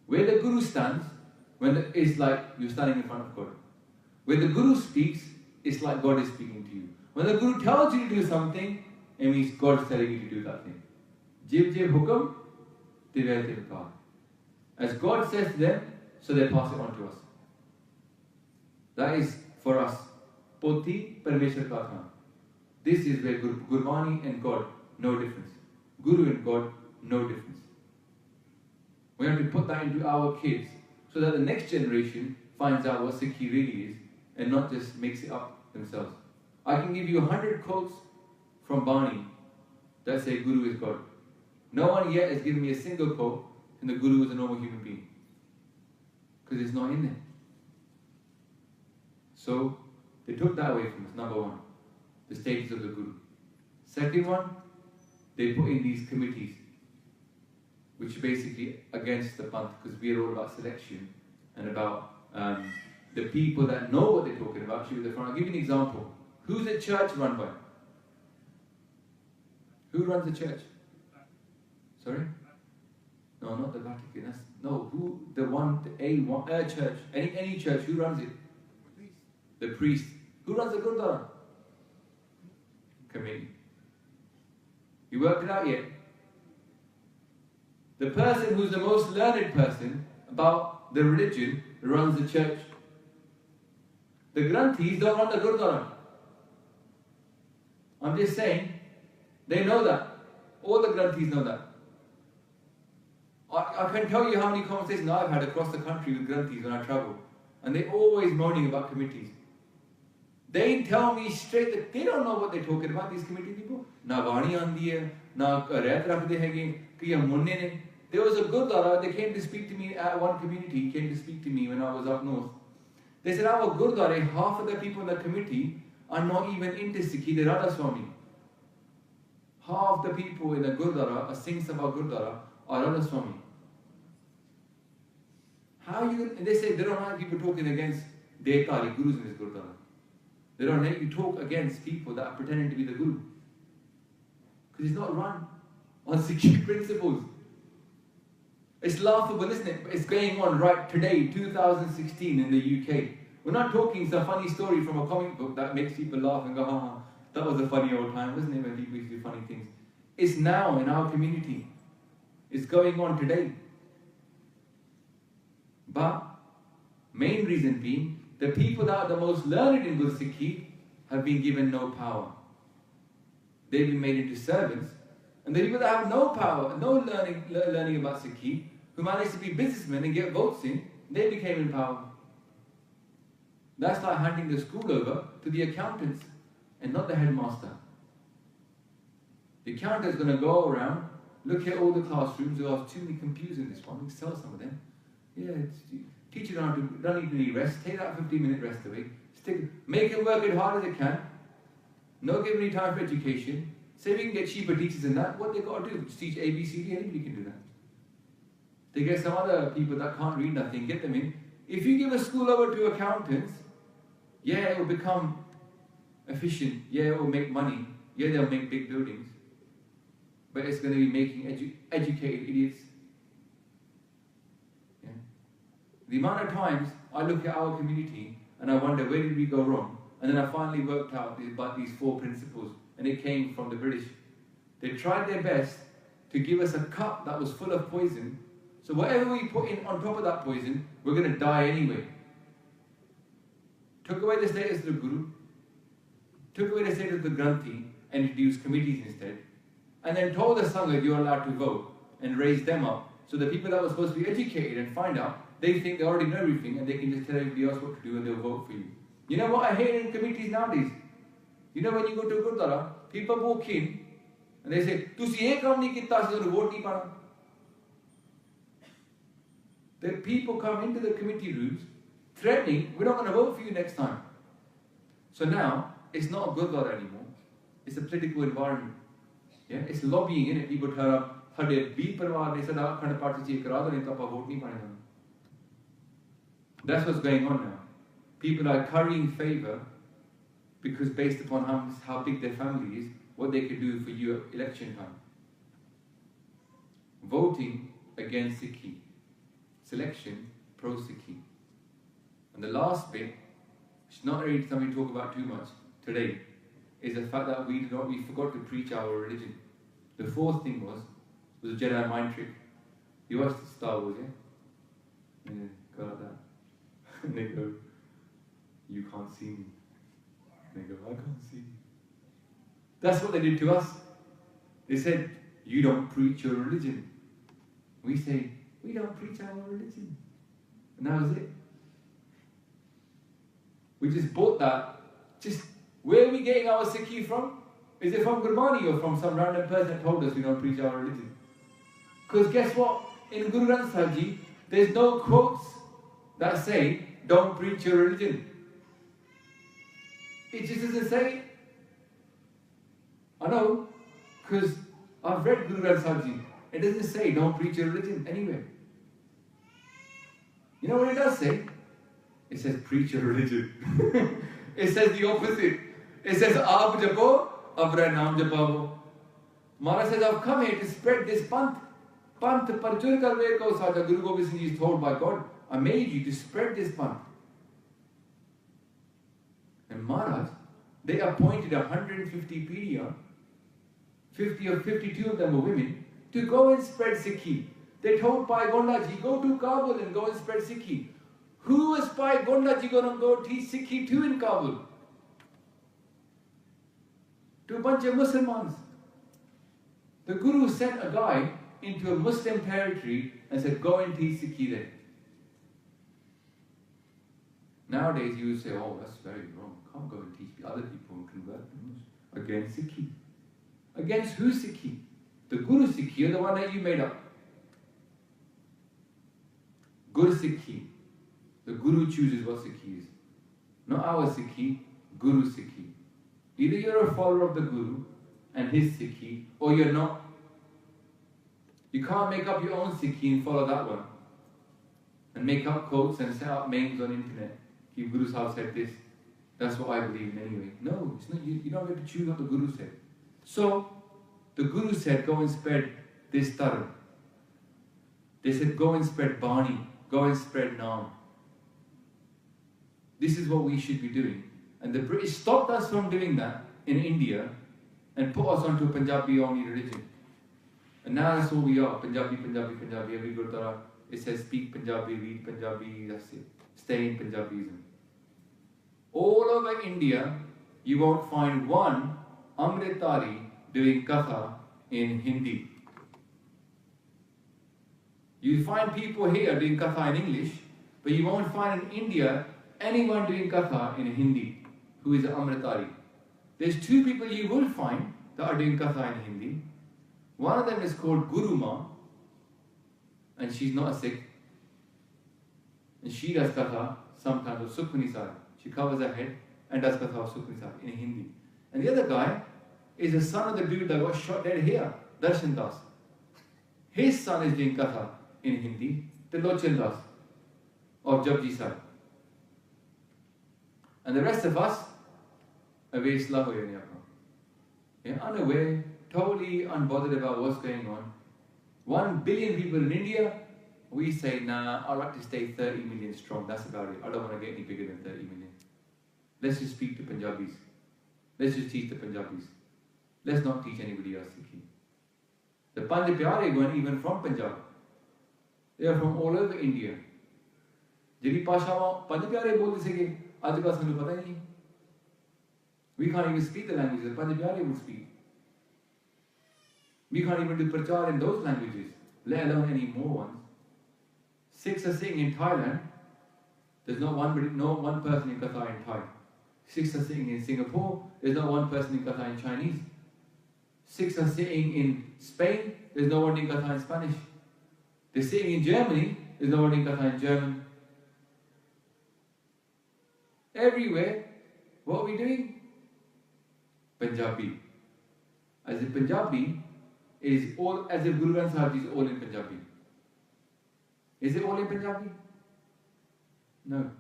Where the Guru stands, it's like you're standing in front of God. Where the Guru speaks, it's like God is speaking to you. When the Guru tells you to do something, it means God is telling you to do that thing. Jib jib hukam, tiveh tivkar. As God says to them, so they pass it on to us. That is for us. Poti Parmeshwar ka tha. This is where Gurbani and God, no difference. Guru and God, no difference. We have to put that into our kids so that the next generation finds out what Sikhi really is and not just makes it up themselves. I can give you 100 quotes from Bani that say Guru is God. No one yet has given me a single quote and the Guru is a normal human being. Because it's not in there. So, they took that away from us, number 1. The status of the Guru. Second one, they put in these committees, which are basically against the Panth, because we are all about selection and about the people that know what they're talking about. I'll give you an example. Who's a church run by? Who runs the church? Sorry? No, not the Vatican. A church. Any church. Who runs it? The priest. Who runs the Gurdwara? Committee. You worked it out yet? The person who's the most learned person about the religion runs the church. The Granthis don't run the Gurdwara. I'm just saying, they know that. All the Granthis know that. I can tell you how many conversations I've had across the country with Granthis when I travel. And they're always moaning about committees. They tell me straight that they don't know what they're talking about, these committee people. Na Vani aandi hai, na Rayat rakhde haige, kiya munne ne. There was a Gurdwara, they came to speak to me at one community, came to speak to me when I was up north. They said, our Gurdwara, half of the people in the committee are not even into Sikhi, they're Radha Swami. Half the people in the Gurdwara, a Singh Sabha Gurdwara, are Radha Swami. How you? And they say they don't like people talking against Dekari, Gurus in this Gurdwara. They don't let you talk against people that are pretending to be the Guru. Because it's not run on Sikhi principles. It's laughable, isn't it? But it's going on right today, 2016 in the UK. We're not talking some funny story from a comic book that makes people laugh and go, ha, that was a funny old time, wasn't it, when people used to do funny things. It's now in our community. It's going on today. But, main reason being, the people that are the most learned in Sikhi have been given no power. They've been made into servants. And the people that have no power, no learning about Sikhi, who managed to be businessmen and get votes in, they became in power. That's like handing the school over to the accountants and not the headmaster. The accountant's going to go around, look at all the classrooms. There are too many computers in this one. We can sell some of them. Yeah, teachers don't need any rest. Take that 15-minute rest away. Make them work as hard as they can. Not give any time for education. Say we can get cheaper teachers than that. What they got to do? Just teach A, B, C, D. Anybody can do that. They get some other people that can't read nothing, get them in. If you give a school over to accountants, yeah, it will become efficient. Yeah, it will make money. Yeah, they'll make big buildings. But it's going to be making educated idiots. Yeah. The amount of times I look at our community and I wonder, where did we go wrong? And then I finally worked out about these 4 principles. And it came from the British. They tried their best to give us a cup that was full of poison. So whatever we put in on top of that poison, we're going to die anyway. Took away the status of the Guru, took away the status of the Granthi, and introduced committees instead. And then told the Sangha you're allowed to vote and raise them up So the people that were supposed to be educated and find out, they think they already know everything and they can just tell everybody else what to do and they'll vote for you. You know what I hate in committees nowadays? You know when you go to a Gurdwara, people walk in and they say, "Tusi ye kaam nahi kita, so vote nahi pana." The people come into the committee rooms threatening, "We're not going to vote for you next time." So now, it's not a Gurdwara anymore. It's a political environment. Yeah? It's lobbying, innit? People turn up, "Hade bhi parwar ne sada akhand party check kara do, nahi to aapa vote nahi panega." That's what's going on now. People are currying favour because based upon how big their family is, what they can do for you at election time. Voting against Sikhi. Selection pro-Sikhi. And the last bit, which is not really something to talk about too much today, is the fact that we forgot to preach our religion. The fourth thing was a Jedi mind trick. You watched Star Wars, yeah? Yeah, go like that. And they go, "You can't see me." And they go, "I can't see you." That's what they did to us. They said, "You don't preach your religion." We say, "We don't preach our religion." And that was it. We just bought that. Just where are we getting our Sikhi from? Is it from Gurbani or from some random person that told us we don't preach our religion? Because guess what? In Guru Granth Sahib Ji, there's no quotes that say, "Don't preach your religion." It just doesn't say it. I know, because I've read Guru Granth Sahib Ji. It doesn't say, "Don't preach your religion" anywhere. You know what it does say? It says, "Preach your religion." It says the opposite. It says, "Aap japo, abra naam japavo." Maharaj says, "I've come here to spread this panth. Panth parchur karve ko saja." Guru Gobind Singh Ji is told by God, "I made you to spread this panth." And Maharaj, they appointed 150 PDR, 50 or 52 of them were women, to go and spread Sikhi. They told Pai Gonda Ji, "Go to Kabul and go and spread Sikhi." Who was Pai Gonda Ji going to go teach Sikhi to in Kabul? To a bunch of Muslims. The Guru sent a guy into a Muslim territory and said, "Go and teach Sikhi there." Nowadays you would say, "Oh, that's very wrong. Can't go and teach other people and convert them." Against Sikhi. Against who Sikhi? The Guru Sikhi, or the one that you made up? Guru Sikhi. The Guru chooses what Sikhi is. Not our Sikhi, Guru Sikhi. Either you're a follower of the Guru and his Sikhi, or you're not. You can't make up your own Sikhi and follow that one. And make up quotes and set up memes on the internet. If Guru Sahib said this, that's what I believe in anyway. No, it's not, you don't get to choose what the Guru said. So, the Guru said, "Go and spread this Dharam." They said, "Go and spread Bani, go and spread Naam." This is what we should be doing. And the British stopped us from doing that in India and put us onto a Punjabi only religion. And now that's all we are, Punjabi, Punjabi, Punjabi. Every Gurdwara, it says speak Punjabi, read Punjabi, that's it. Stay in Punjabism. All over India, you won't find one Amritari doing Katha in Hindi. You find people here doing Katha in English, but you won't find in India anyone doing Katha in Hindi who is an Amritari. There's two people you will find that are doing Katha in Hindi. One of them is called Guru Ma, and she's not a Sikh. And she does Katha sometimes of Sukhmani Sahib. She covers her head and does Katha of Sukhmani Sahib in Hindi. And the other guy is the son of the dude that got shot dead here, Darshan Das. His son is doing Katha in Hindi, the Lochal Das of Japji Sahib. And the rest of us are very Islah, unaware, totally unbothered about what's going on. 1 billion people in India, we say, "Nah, I'd like to stay 30 million strong, that's about it. I don't want to get any bigger than 30 million. Let's just speak to Punjabis. Let's just teach the Punjabis. Let's not teach anybody else Sikhi." The Panj Pyare weren't even from Punjab. They are from all over India. Jiri Pashawa Panj Pyare bolte sige, ajkal sanu pata nahi. We can't even speak the languages the Panj Pyare would speak. We can't even do prachar in those languages. let alone any more ones. Sikhs are sitting in Thailand. There's no one person in Qatar in Thai. Sikhs are sitting in Singapore. There's no one person in Qatar in Chinese. Sikhs are sitting in Spain. There's no one in Qatar in Spanish. They're sitting in Germany. There's no one in Qatar in German. Everywhere, what are we doing? Punjabi. As if Punjabi is all, as if Guru Granth Sahib is all in Punjabi. Is it all in Punjabi? No.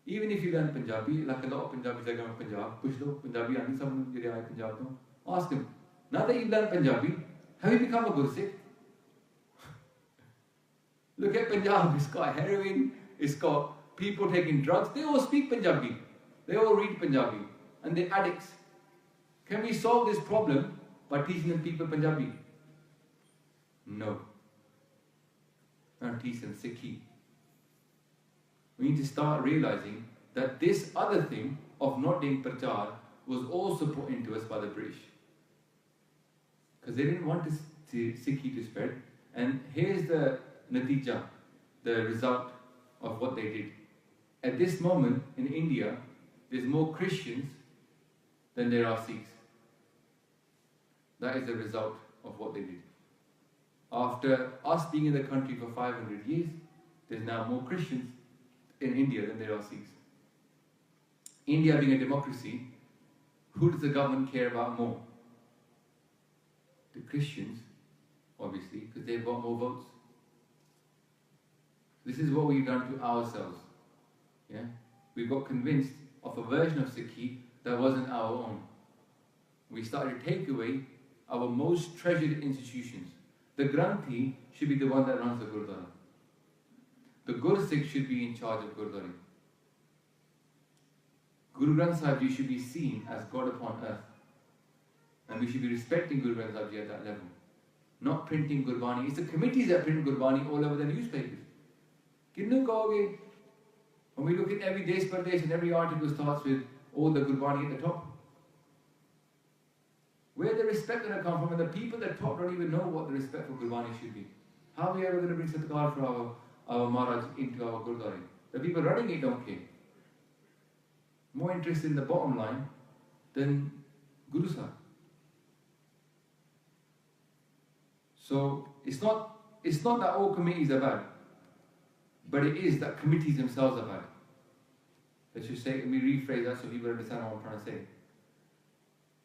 Even if you learn Punjabi, like a lot of Punjabis are going to Punjab, push lo, Punjabi aani someone who is Punjab to. Ask him, now that you've learned Punjabi, have you become a Guru Sikh? Look at Punjab, it's got heroin, it's got people taking drugs, they all speak Punjabi, they all read Punjabi, and they're addicts. Can we solve this problem by teaching them people Punjabi? No. Not teach them Sikhi. We need to start realizing that this other thing of not doing prachar was also put into us by the British. Because they didn't want Sikhi to spread. And here's the natija, the result of what they did. At this moment in India, there's more Christians than there are Sikhs. That is the result of what they did. After us being in the country for 500 years, there's now more Christians in India than there are Sikhs. India being a democracy, who does the government care about more? The Christians, obviously, because they've got more votes. This is what we've done to ourselves. Yeah? We got convinced of a version of Sikhi that wasn't our own. We started to take away our most treasured institutions. The Granthi should be the one that runs the Gurdwara. The Guru Sikh should be in charge of Gurdwara. Guru Granth Sahib Ji should be seen as God upon earth. And we should be respecting Guru Granth Sahib Ji at that level. Not printing Gurbani. It's the committees that print Gurbani all over the newspapers. Kinnu kahoge? When we look at every Desh Pardesh and every article starts with all the Gurbani at the top. Where the respect going to come from? And the people at the top don't even know what the respect for Gurbani should be. How are we ever going to bring Satkar for our Maharaj into our Gurdwara? The people running it don't care. More interested in the bottom line than Guru Sahib. So it's not that all committees are bad, but it is that committees themselves are bad. Let's just say, let me rephrase that so people understand what I'm trying to say.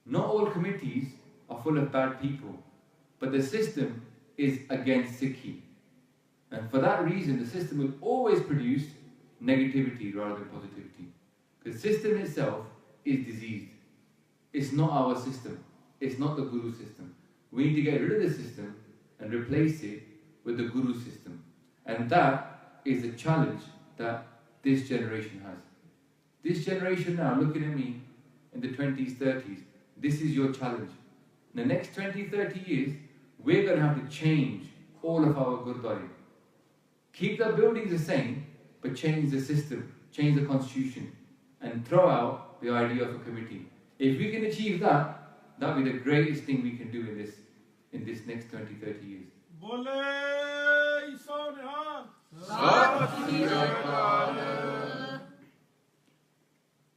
Not all committees are full of bad people, but the system is against Sikhi. And for that reason, the system will always produce negativity rather than positivity. The system itself is diseased. It's not our system. It's not the Guru system. We need to get rid of the system and replace it with the Guru system. And that is the challenge that this generation has. This generation now, looking at me in the 20s, 30s, this is your challenge. In the next 20, 30 years, we're going to have to change all of our Gurdwara. Keep the buildings the same, but change the system, change the constitution, and throw out the idea of a committee. If we can achieve that, that'll be the greatest thing we can do in this next 20, 30 years.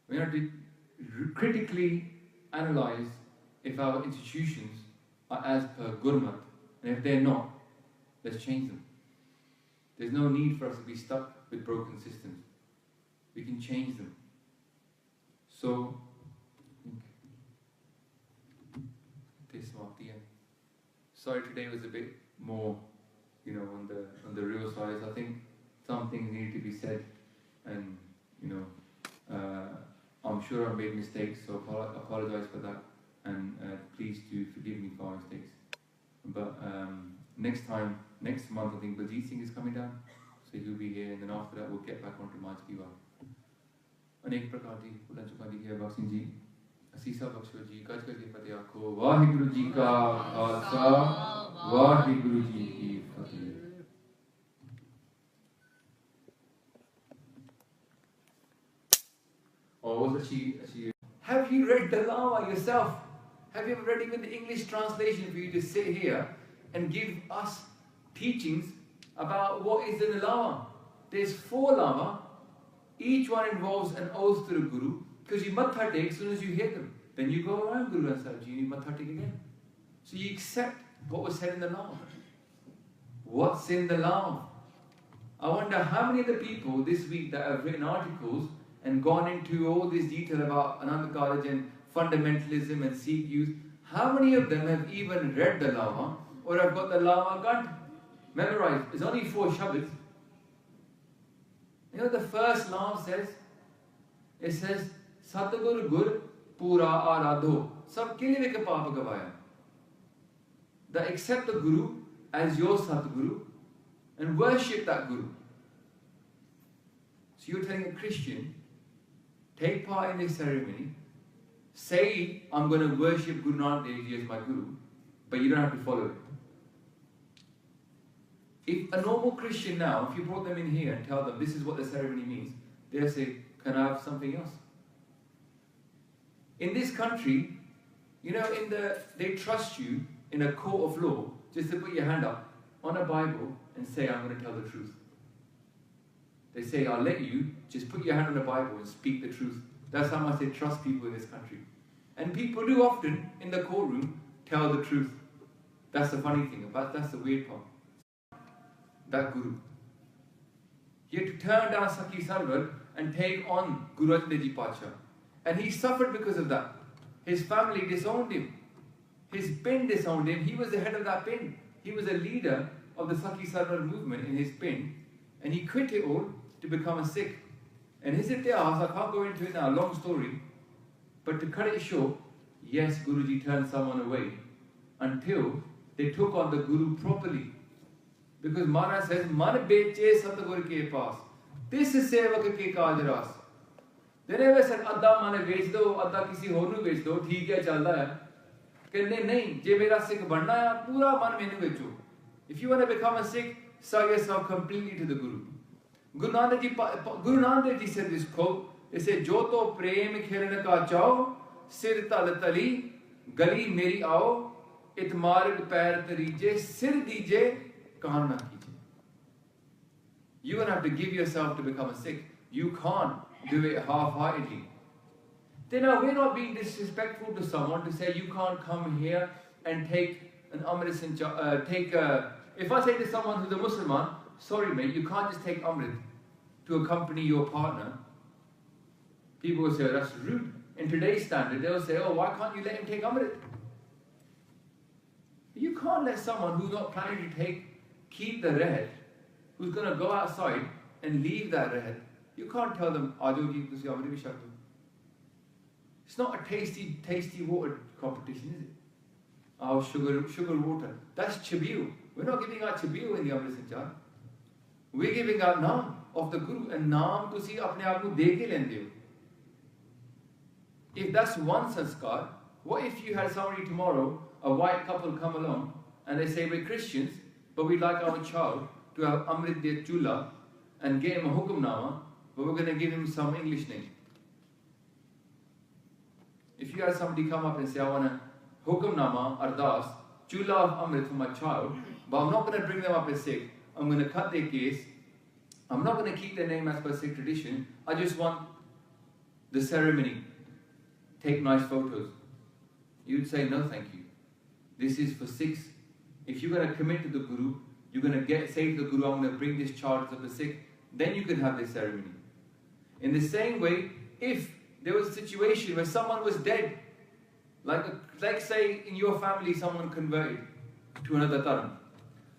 We have to critically analyze if our institutions are as per Gurmat, and if they're not, let's change them. There's no need for us to be stuck with broken systems. We can change them. So, sorry, today was a bit more, on the real side. I think some things need to be said, and I'm sure I made mistakes, so I apologize for that, and please do forgive me for our mistakes. But next month, I think Jagraj Singh is coming down, so he'll be here, and then after that we'll get back onto Majkiwa. Anek prakar di bulan chuka di hai Baksin ji, Asisa Baksho ji, Gaj Gaj ki fateh aakho, Vaheguru ji ka Khalsa, Vaheguru ji ki fateh. Have you read the Lama yourself? Have you ever read even the English translation for you to sit here and give us teachings about what is in the lama. There's 4 lama. Each one involves an oath to the Guru, because you matha take as soon as you hear them. Then you go around Guru Granth Sahib Ji and you matha take again. So you accept what was said in the lama. What's in the lama? I wonder how many of the people this week that have written articles and gone into all this detail about Anand Kaaraj and fundamentalism and Sikh youth, how many of them have even read the lama or have got the lama Gant memorized? It's only 4 Shabads. You know the first lama says? It says, Satguru Gur Pura Aradho. Sab kile ke paap gavaya. That accept the Guru as your Satguru and worship that Guru. So you're telling a Christian, take part in this ceremony, say, I'm going to worship Guru Nanak Dev Ji as my Guru, but you don't have to follow it. If a normal Christian now, if you brought them in here and tell them this is what the ceremony means, they'll say, can I have something else? In this country, you know, they trust you in a court of law just to put your hand up on a Bible and say, I'm going to tell the truth. They say, I'll let you just put your hand on the Bible and speak the truth. That's how much they trust people in this country. And people do often, in the courtroom, tell the truth. That's the funny thing, that's the weird part. That Guru. He had to turn down Sakhi Sarwar and take on Guru Arjan Dev Ji Pacha. And he suffered because of that. His family disowned him. His pin disowned him. He was the head of that pin. He was a leader of the Sakhi Sarwar movement in his pin. And he quit it all to become a Sikh. And his itihas, I can't go into it now, long story. But to cut it short, yes, Guruji turned someone away until they took on the Guru properly. Because Maharaj says, Man beche Satguru ke paas. This is sevak ke kaaj ras. They never said, Adda mane bech do, Adda kisi hor nu bech do, theek hai, chalda hai. Kehne nahi, je mera Sikh banna hai, pura man mainu becho. If you want to become a Sikh, sell yourself completely to the Guru. Guru Nanak Dev Ji said this quote. They said, Jo to prem khilne ka chao, sir tal tali, gali meri aao, it marg pair tarije, sir dije, kahan na kije. You're going to have to give yourself to become a Sikh. You can't do it half-heartedly. Then now we're not being disrespectful to someone to say you can't come here and take an Amrit, if I say to someone who's a Muslim, sorry mate, you can't just take Amrit to accompany your partner. People will say, oh, that's rude. In today's standard, they'll say, oh, why can't you let him take Amrit? You can't let someone who's not planning to keep the rehet, who's going to go outside and leave that rehet. You can't tell them, Aajo ji, tusi Amrit bhi chak do. It's not a tasty water competition, is it? Oh, sugar water. That's chabiu. We're not giving out chabiu in the Amrit Sanchar. We're giving out naam of the Guru. And naam tusi apne aap ko de ke lende ho. If that's one sanskar, what if you had somebody tomorrow, a white couple come along, and they say, we're Christians, but we'd like our child to have Amrit De Chula and get him a hukumnama, but we're going to give him some English name. If you had somebody come up and say, I want a hukumnama, ardas, chula of Amrit for my child, but I'm not going to bring them up as Sikh, I'm going to cut their case, I'm not going to keep their name as per Sikh tradition, I just want the ceremony, take nice photos. You'd say, no thank you. This is for Sikhs. If you're going to commit to the Guru, you're going to say to the Guru, I'm going to bring this child as a Sikh, then you can have this ceremony. In the same way, if there was a situation where someone was dead, like say in your family someone converted to another dharma.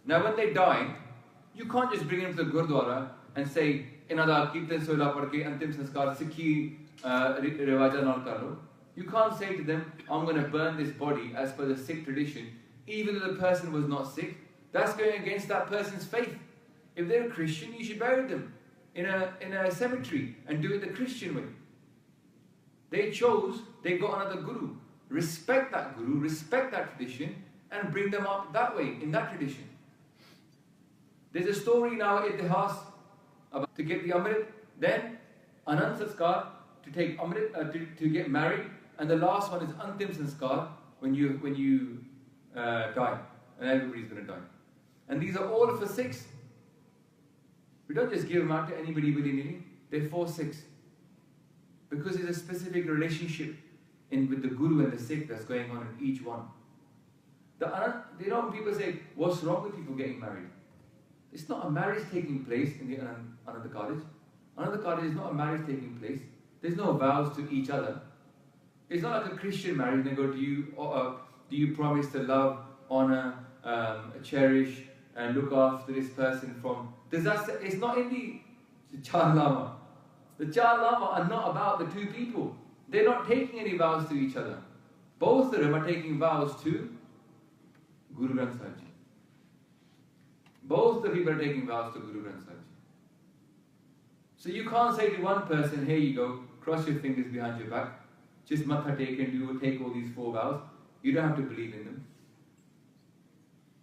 Now when they die, you can't just bring them to the Gurdwara and say, Inada kirtan soila padke antim sanskar Sikhi riwaja naal kar lo. You can't say to them, I'm going to burn this body as per the Sikh tradition, even though the person was not Sikh. That's going against that person's faith. If they're a Christian, you should bury them in a cemetery and do it the Christian way. They got another Guru. Respect that Guru, respect that tradition, and bring them up that way, in that tradition. There's a story now at the house about to get the Amrit, then Anand Sanskar to take Amrit, to get married, and the last one is Antim Sanskar when you die, and everybody's going to die. And these are all for Sikhs. We don't just give them out to anybody willy-nilly. They're for Sikhs. Because there's a specific relationship with the Guru and the Sikh that's going on in each one. When people say, what's wrong with people getting married? It's not a marriage taking place in the Anand Kaaraj. Anand Kaaraj is not a marriage taking place. There's no vows to each other. It's not like a Christian marriage. They go, do you promise to love, honor, cherish, and look after this person from... It's not in the Char Lama. The Char Lama are not about the two people. They're not taking any vows to each other. Both of them are taking vows to Guru Granth Sahib Ji. Both the people are taking vows to Guru Granth Sahib Ji. So you can't say to one person, here you go, cross your fingers behind your back, just matha take and take all these 4 vows. You don't have to believe in them.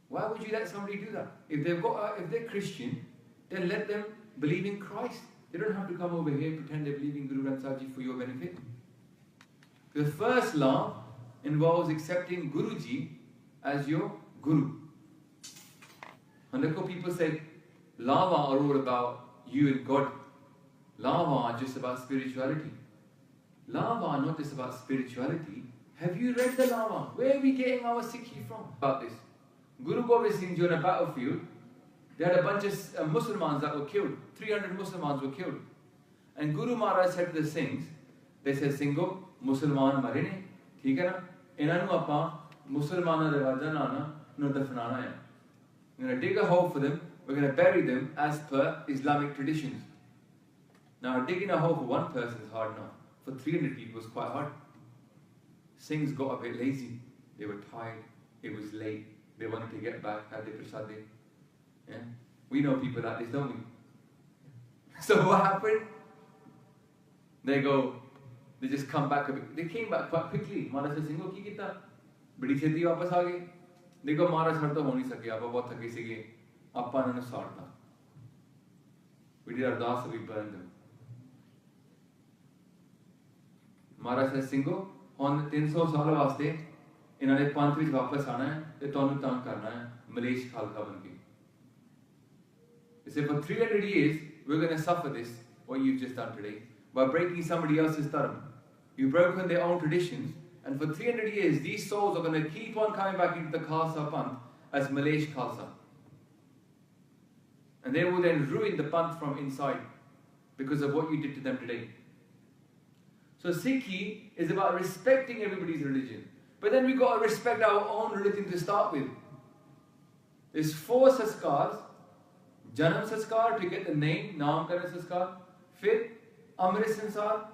Why would you let somebody do that? If they're Christian, then let them believe in Christ. They don't have to come over here and pretend they believe in Guru Granth Sahib Ji for your benefit. The first law involves accepting Guruji as your Guru. And look what people say, Lava are all about you and God. Lava are just about spirituality. Lava are not just about spirituality. Have you read the Lava? Where are we getting our Sikhi from about this? Guru Gobind Singh Ji on a battlefield, they had a bunch of Muslimans that were killed. 300 Muslimans were killed. And Guru Maharaj said to the Singhs, they said, Singho, Musliman mare ne, theek hai na? Inanu appa Muslimana riwaja na no dafnana hai. We're going to dig a hole for them, we're going to bury them as per Islamic traditions. Now digging a hole for one person is hard enough. For 300 people it's quite hard. Singhs got a bit lazy. They were tired. It was late. They wanted to get back, have their prasad. Yeah? We know people like this, don't we? So what happened? They just come back a bit. They came back quite quickly. Maharaj said, Singho, ki kita? Badi cheti wapas aa gaye. They go, Maharaj, har to ho nahi sake. Aapa bahut thake sige. Aapa ne saarta. We did ardas, so we burned them. Maharaj said, Singho, on 300 saal vaste, इन्होंने पंथ विच वापस आना है ते तुहानू तंग करना है मलेश खालसा बन के. They say for 300 years we're going to suffer this, what you've just done today, by breaking somebody else's dharma. You've broken their own traditions, and for 300 years these souls are going to keep on coming back into the Khalsa Panth as Malesh Khalsa. And they will then ruin the Panth from inside because of what you did to them today. So Sikhi is about respecting everybody's religion. But then we've got to respect our own religion to start with. There's 4 sanskars. Janam sanskar to get the name, Naam Karan sanskar. Fifth, Amrit sanskar.